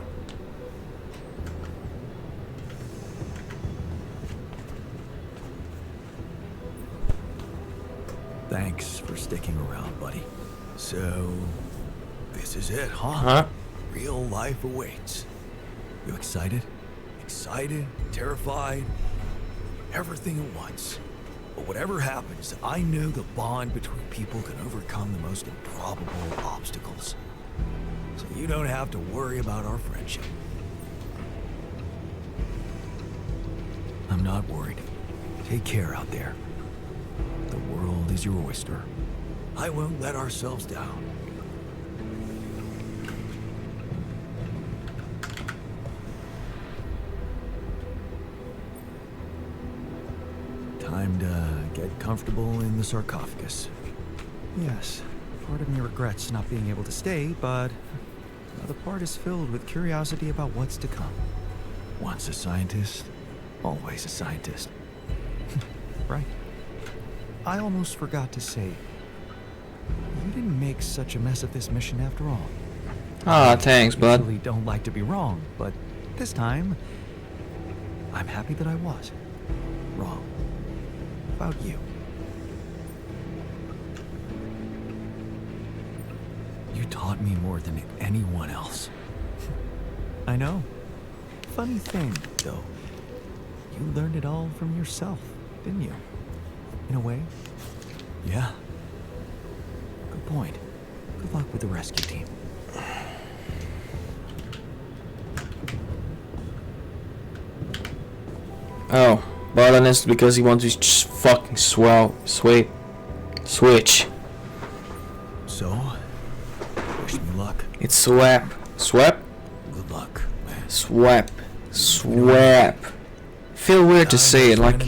Thanks for sticking around, buddy. So, this is it, huh? Huh? Real life awaits. You excited? Excited, terrified, everything at once. But whatever happens, I know the bond between people can overcome the most improbable obstacles. So you don't have to worry about our friendship. I'm not worried. Take care out there. The world is your oyster. I won't let ourselves down. Time to get comfortable in the sarcophagus. Yes, part of me regrets not being able to stay, but another part is filled with curiosity about what's to come. Once a scientist, always a scientist. Right? I almost forgot to say, you didn't make such a mess of this mission after all. Ah, thanks, I bud. usually don't like to be wrong, but this time, I'm happy that I was wrong about you. You taught me more than anyone else. I know. Funny thing, though. You learned it all from yourself, didn't you? In a way? Yeah. Good point. Good luck with the rescue team. Oh, button is because he wants to just fucking switch. So, wish me luck. It's swap. Swap? Good luck, man. Swap. Swap. Feel weird to say it, like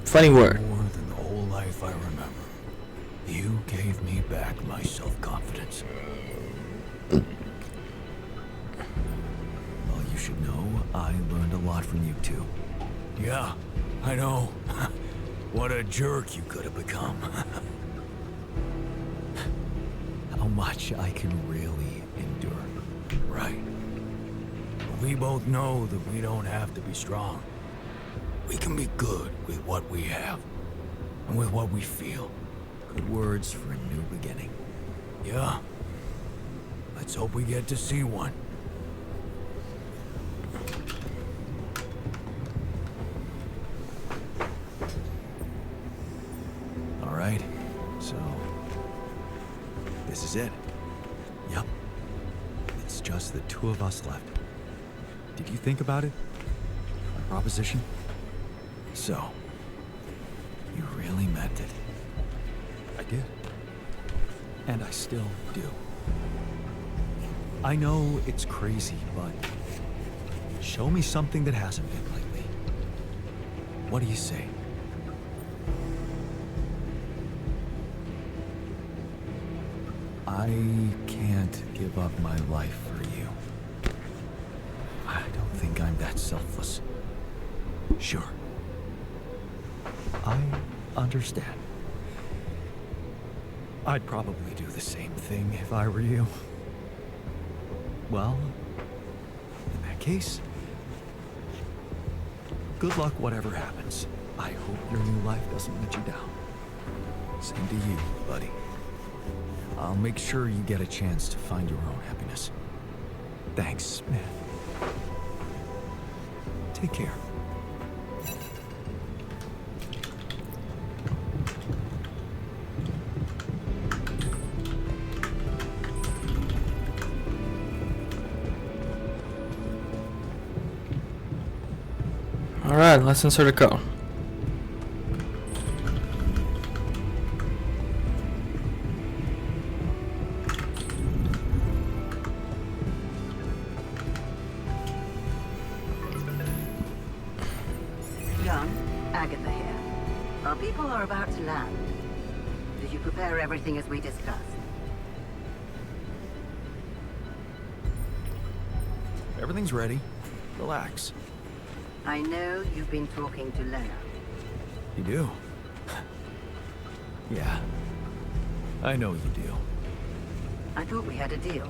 funny word. More than the whole life I remember. You gave me back my self-confidence. Well, you should know I learned a lot from you too. Yeah, I know. What a jerk you could have become. How much I can really endure. Right. But we both know that we don't have to be strong. We can be good with what we have. And with what we feel. Good words for a new beginning. Yeah. Let's hope we get to see one. All right. So, this is it. Yup. It's just the two of us left. Did you think about it? My proposition? So, you really meant it. I did. And I still do. I know it's crazy, but show me something that hasn't been lately. What do you say? I can't give up my life for you. I don't think I'm that selfless. Sure. I understand. I'd probably do the same thing if I were you. Well, in that case, good luck whatever happens. I hope your new life doesn't let you down. Same to you, buddy. I'll make sure you get a chance to find your own happiness. Thanks, Smith. Take care. Alright, let's insert a code. John, Agatha here. Our people are about to land. Did you prepare everything as we discussed? Everything's ready. Relax. I know you've been talking to Lena. You do? Yeah. I know you do. I thought we had a deal.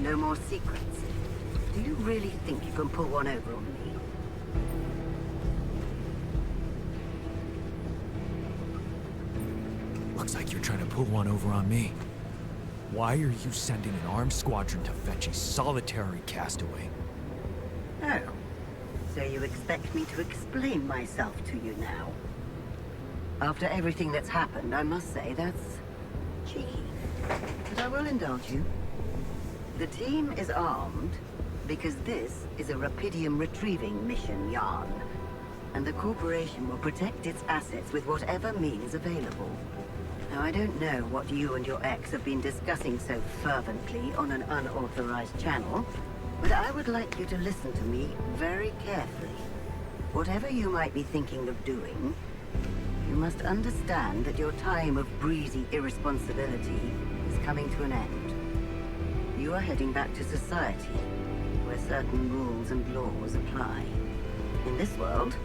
No more secrets. Do you really think you can pull one over on me? Looks like you're trying to pull one over on me. Why are you sending an armed squadron to fetch a solitary castaway? Oh. So you expect me to explain myself to you now? After everything that's happened, I must say that's cheeky. But I will indulge you. The team is armed because this is a Rapidium retrieving mission, Jan. And the corporation will protect its assets with whatever means available. Now, I don't know what you and your ex have been discussing so fervently on an unauthorized channel, but I would like you to listen to me very carefully. Whatever you might be thinking of doing, you must understand that your time of breezy irresponsibility is coming to an end. You are heading back to society, where certain rules and laws apply. In this world,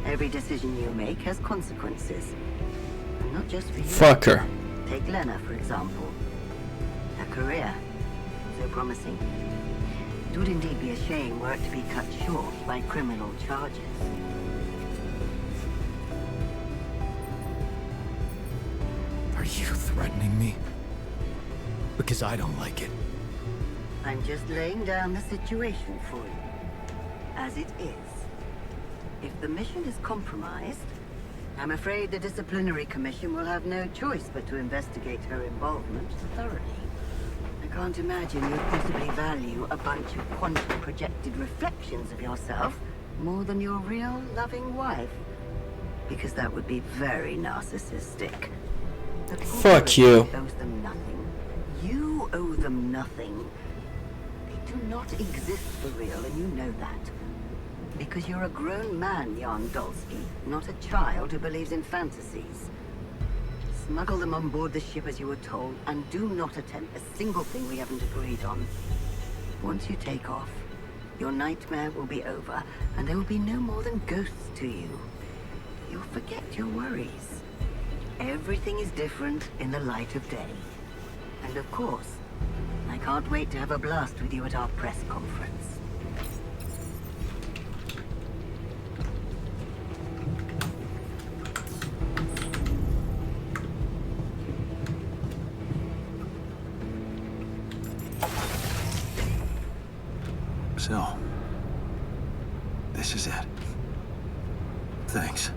every decision you make has consequences. And not just for you. Fuck her. Take Lena, for example. Her career, so promising. It would indeed be a shame were it to be cut short by criminal charges. Are you threatening me? Because I don't like it. I'm just laying down the situation for you. As it is. If the mission is compromised, I'm afraid the disciplinary commission will have no choice but to investigate her involvement thoroughly. I can't imagine you'd possibly value a bunch of quantum projected reflections of yourself more than your real loving wife. Because that would be very narcissistic. The Fuck you. corporation owes them nothing. You owe them nothing. They do not exist for real, and you know that. Because you're a grown man, Jan Dolsky, not a child who believes in fantasies. Smuggle them on board the ship as you were told, and do not attempt a single thing we haven't agreed on. Once you take off, your nightmare will be over, and there will be no more than ghosts to you. You'll forget your worries. Everything is different in the light of day. And of course, I can't wait to have a blast with you at our press conference. So, this is it. Thanks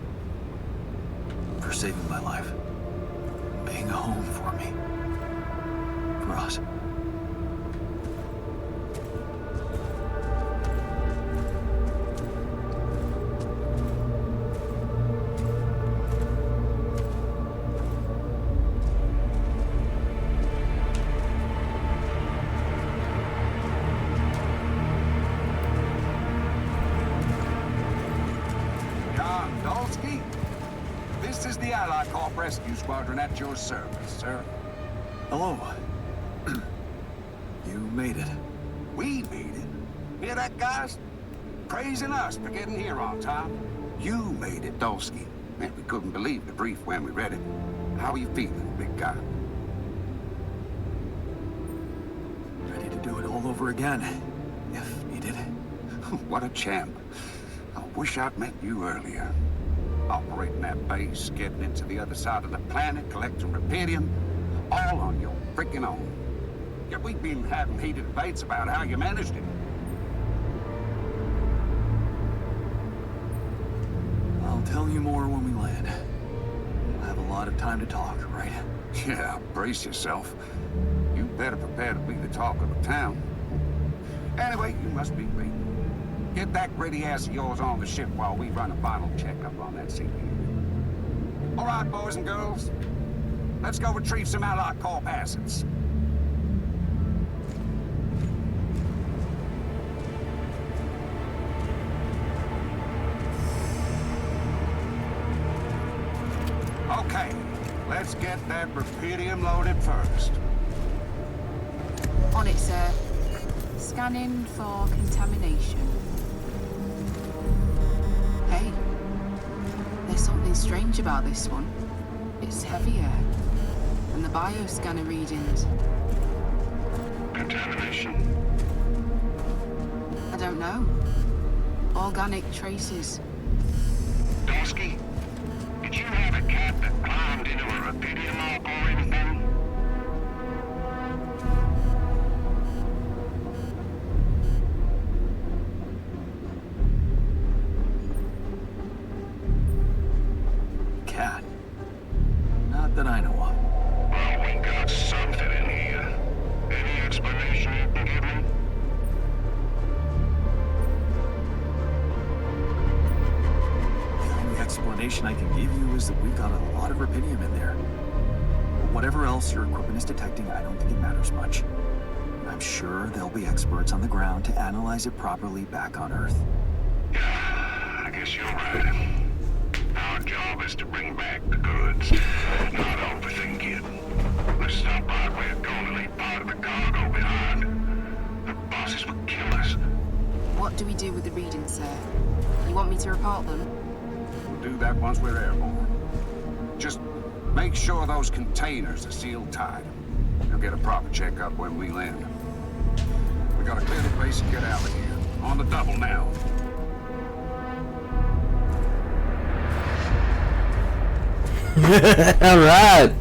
for saving my life, being a home for me, for us. This is the Allied Corp Rescue Squadron at your service, sir. Hello. You made it. We made it. Hear that, guys? Praising us for getting here on time. You made it, Dolsky. Man, we couldn't believe the brief when we read it. How are you feeling, big guy? do it all over again, if needed. What a champ. I wish I'd met you earlier. Operating that base, getting into the other side of the planet, collecting rubidium, all on your freaking own. Yet we've been having heated debates about how you managed it. I'll tell you more when we land. We'll have a lot of time to talk, right? Yeah, brace yourself. You better prepare to be the talk of the town. Anyway, you must be beaten. Get that gritty ass of yours on the ship while we run a final checkup on that CPU. All right, boys and girls. Let's go retrieve some Allied corp assets. Okay, let's get that rubidium loaded first. On it, sir. Scanning for contamination. Hey, there's something strange about this one. It's heavier. And the bioscanner readings. Contamination? I don't know. Organic traces. Dosky, did you have a cat that climbed into a rubidium log or anything? Cat? Not that I know of. Well, we got something in here. Any explanation you can give me? The only explanation I can give you is that we've got a lot of rubidium in there. But whatever else your equipment is detecting, I don't think it matters much. I'm sure there'll be experts on the ground to analyze it properly back on Earth. Yeah, I guess you're right. Our job is to bring back the goods, not overthink it. This is how part we're going to leave part of the cargo behind. The bosses would kill us. What do we do with the readings, sir? You want me to report them? We'll do that once we're airborne. Just make sure those containers are sealed tight. You'll get a proper checkup when we land. We gotta clear the base and get out of here. On the double now. Alright.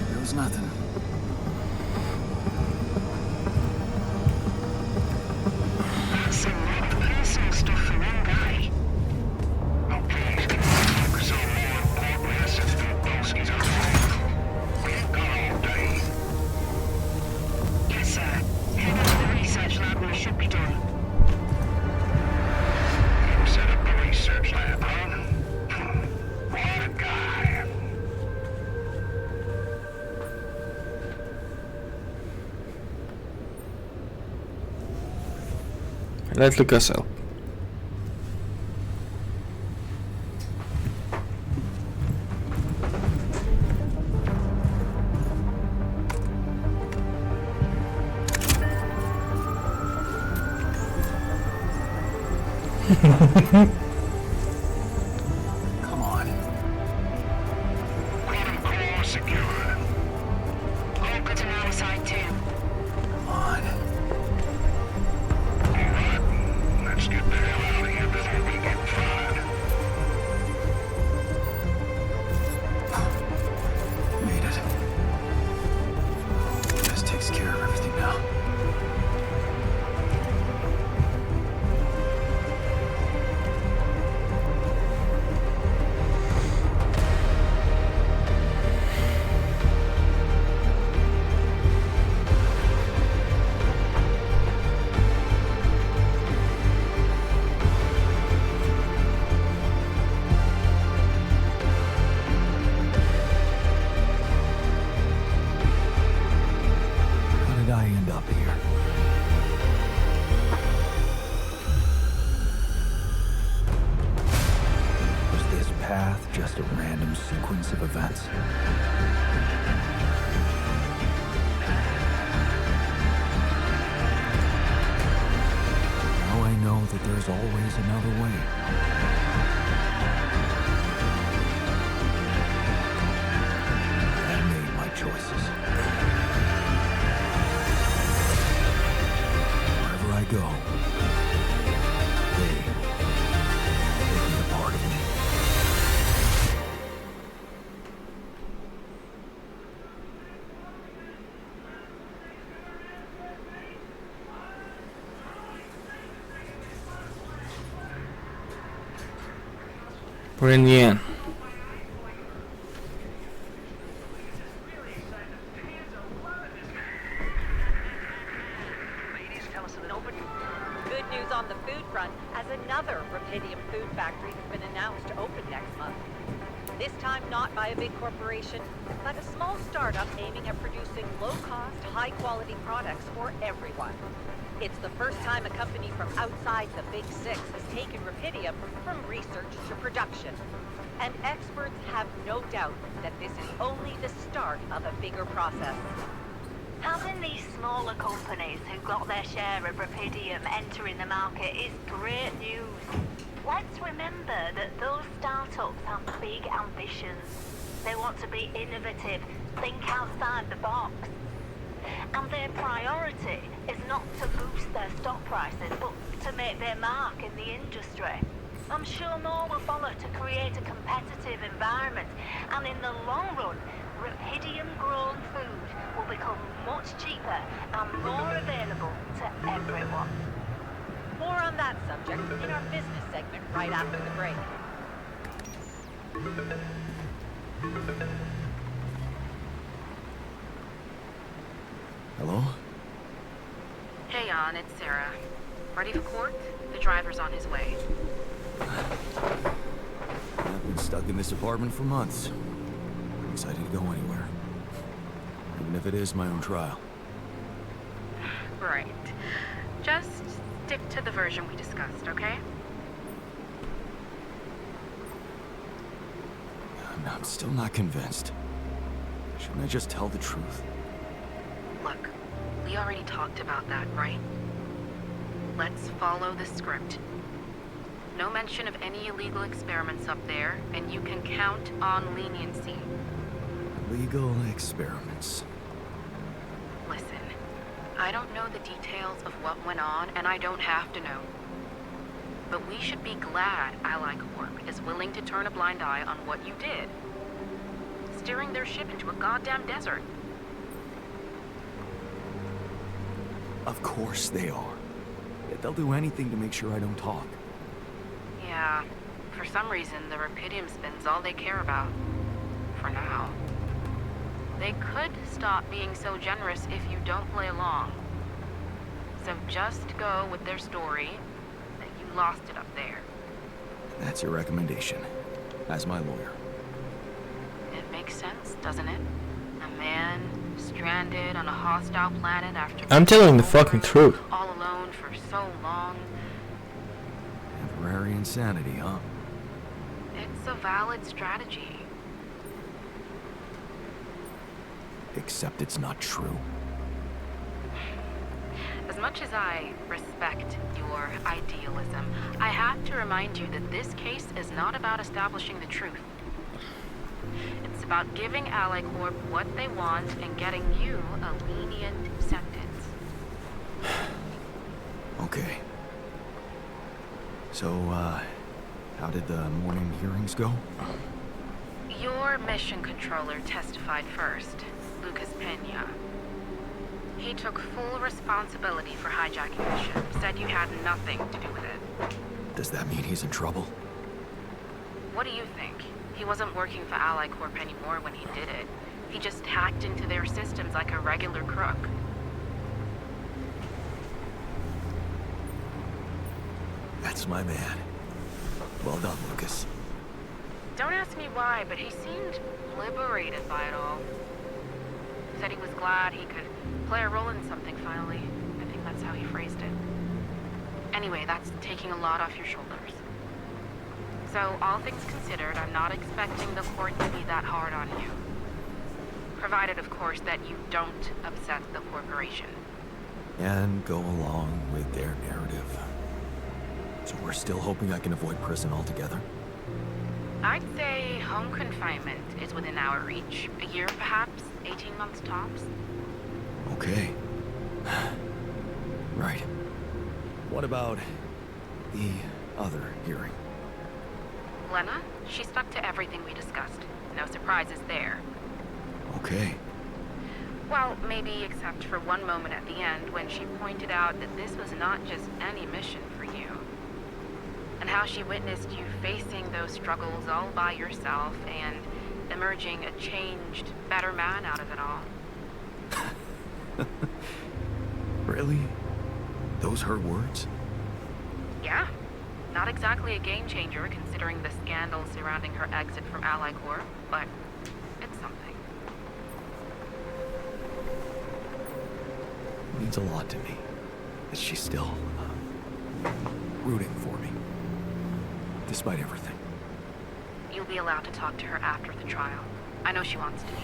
There was nothing. That's a lot of personal stuff for one guy. Okay, focus on more important assets than Bolski's own. We ain't got all day. Yes, sir. Head over to the research lab and we should be done. You set up a research lab, huh? What a guy. Let's look us up. Come on. Quantum core secured. All good on our side too. Come on. All right, let's get the hell out of here before we get fried. Made it. This takes care of everything now. end up here? Was this path just a random sequence of events? Now I know that there's always another way. I made my choices. Wherever I go, they will be a part of me. We're in the end. Good news on the food front, as another Rapidium food factory has been announced to open next month. This time not by a big corporation, but a small startup aiming at producing low-cost, high-quality products for everyone. It's the first time a company from outside the Big Six has taken Rapidium from research to production. And experts have no doubt that this is only the start of a bigger process. Having these smaller companies who got their share of Rapidium entering the market is great news. Let's remember that those startups have big ambitions. They want to be innovative, think outside the box. And their priority is not to boost their stock prices, but to make their mark in the industry. I'm sure more will follow to create a competitive environment, and in the long run, Rapidium-grown food will become much cheaper and more available to everyone. More on that subject in our business segment right after the break. Hello? Hey, Jan, it's Sarah. Ready for court? The driver's on his way. I've been stuck in this apartment for months. I'm excited to go anywhere. Even if it is my own trial. Right. Just stick to the version we discussed, okay? I'm still not convinced. Shouldn't I just tell the truth? Look, we already talked about that, right? Let's follow the script. No mention of any illegal experiments up there, and you can count on leniency. Legal experiments. Listen, I don't know the details of what went on, and I don't have to know. But we should be glad Ally Corp is willing to turn a blind eye on what you did. Steering their ship into a goddamn desert. Of course they are. They'll do anything to make sure I don't talk. Yeah, for some reason, the Rapidium spin's all they care about. For now. They could stop being so generous if you don't play along. So just go with their story that you lost it up there. That's your recommendation, as my lawyer. It makes sense, doesn't it? A man stranded on a hostile planet after... I'm telling the fucking truth. All alone for so long. Temporary insanity, huh? It's a valid strategy. Except it's not true. As much as I respect your idealism, I have to remind you that this case is not about establishing the truth. It's about giving Ally Corp what they want and getting you a lenient sentence. Okay. So, how did the morning hearings go? Your mission controller testified first, Lucas Pena. He took full responsibility for hijacking the ship, said you had nothing to do with it. Does that mean he's in trouble? What do you think? He wasn't working for Ally Corp anymore when he did it. He just hacked into their systems like a regular crook. That's my man. Well done, Lucas. Don't ask me why, but he seemed liberated by it all. said he was glad he could play a role in something finally. I think that's how he phrased it. Anyway, that's taking a lot off your shoulders. So, all things considered, I'm not expecting the court to be that hard on you. Provided, of course, that you don't upset the corporation. And go along with their narrative. So we're still hoping I can avoid prison altogether? I'd say home confinement is within our reach. A year, perhaps? 18 months tops? Okay. Right. What about the other hearing? Lena? She stuck to everything we discussed. No surprises there. Okay. Well, maybe except for one moment at the end when she pointed out that this was not just any mission for you. And how she witnessed you facing those struggles all by yourself and emerging a changed, better man out of it all. Really? Those her words? Yeah. Not exactly a game changer considering the scandal surrounding her exit from Ally Corp, but it's something. It means a lot to me that she's still rooting for me, despite everything. You'll be allowed to talk to her after the trial. I know she wants to be.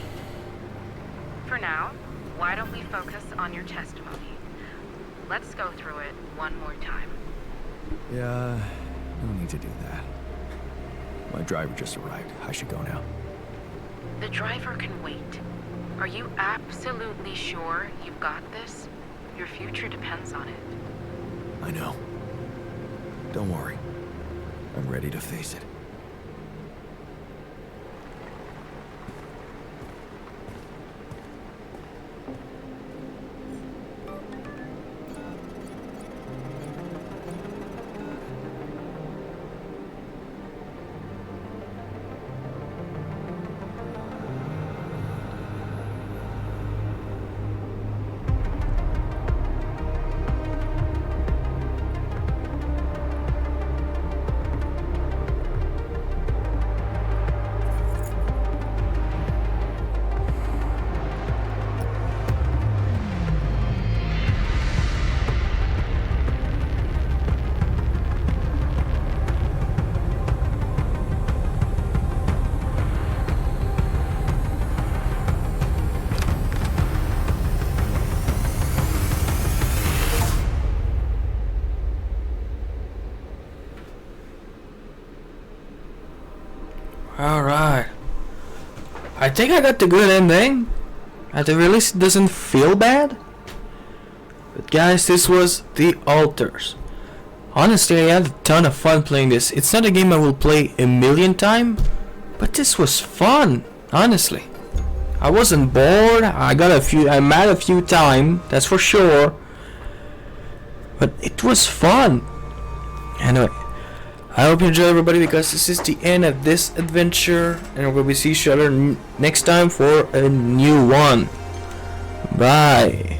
For now, why don't we focus on your testimony? Let's go through it one more time. Yeah, no need to do that. My driver just arrived. I should go now. The driver can wait. Are you absolutely sure you've got this? Your future depends on it. I know. Don't worry. I'm ready to face it. Alright. I think I got the good ending. At the release it doesn't feel bad. But guys, this was The Alters. Honestly, I had a ton of fun playing this. It's not a game I will play a million times, but this was fun, honestly. I wasn't bored. I mad a few times, that's for sure. But it was fun. Anyway, I hope you enjoy, everybody, because this is the end of this adventure, and we'll see each other next time for a new one. Bye.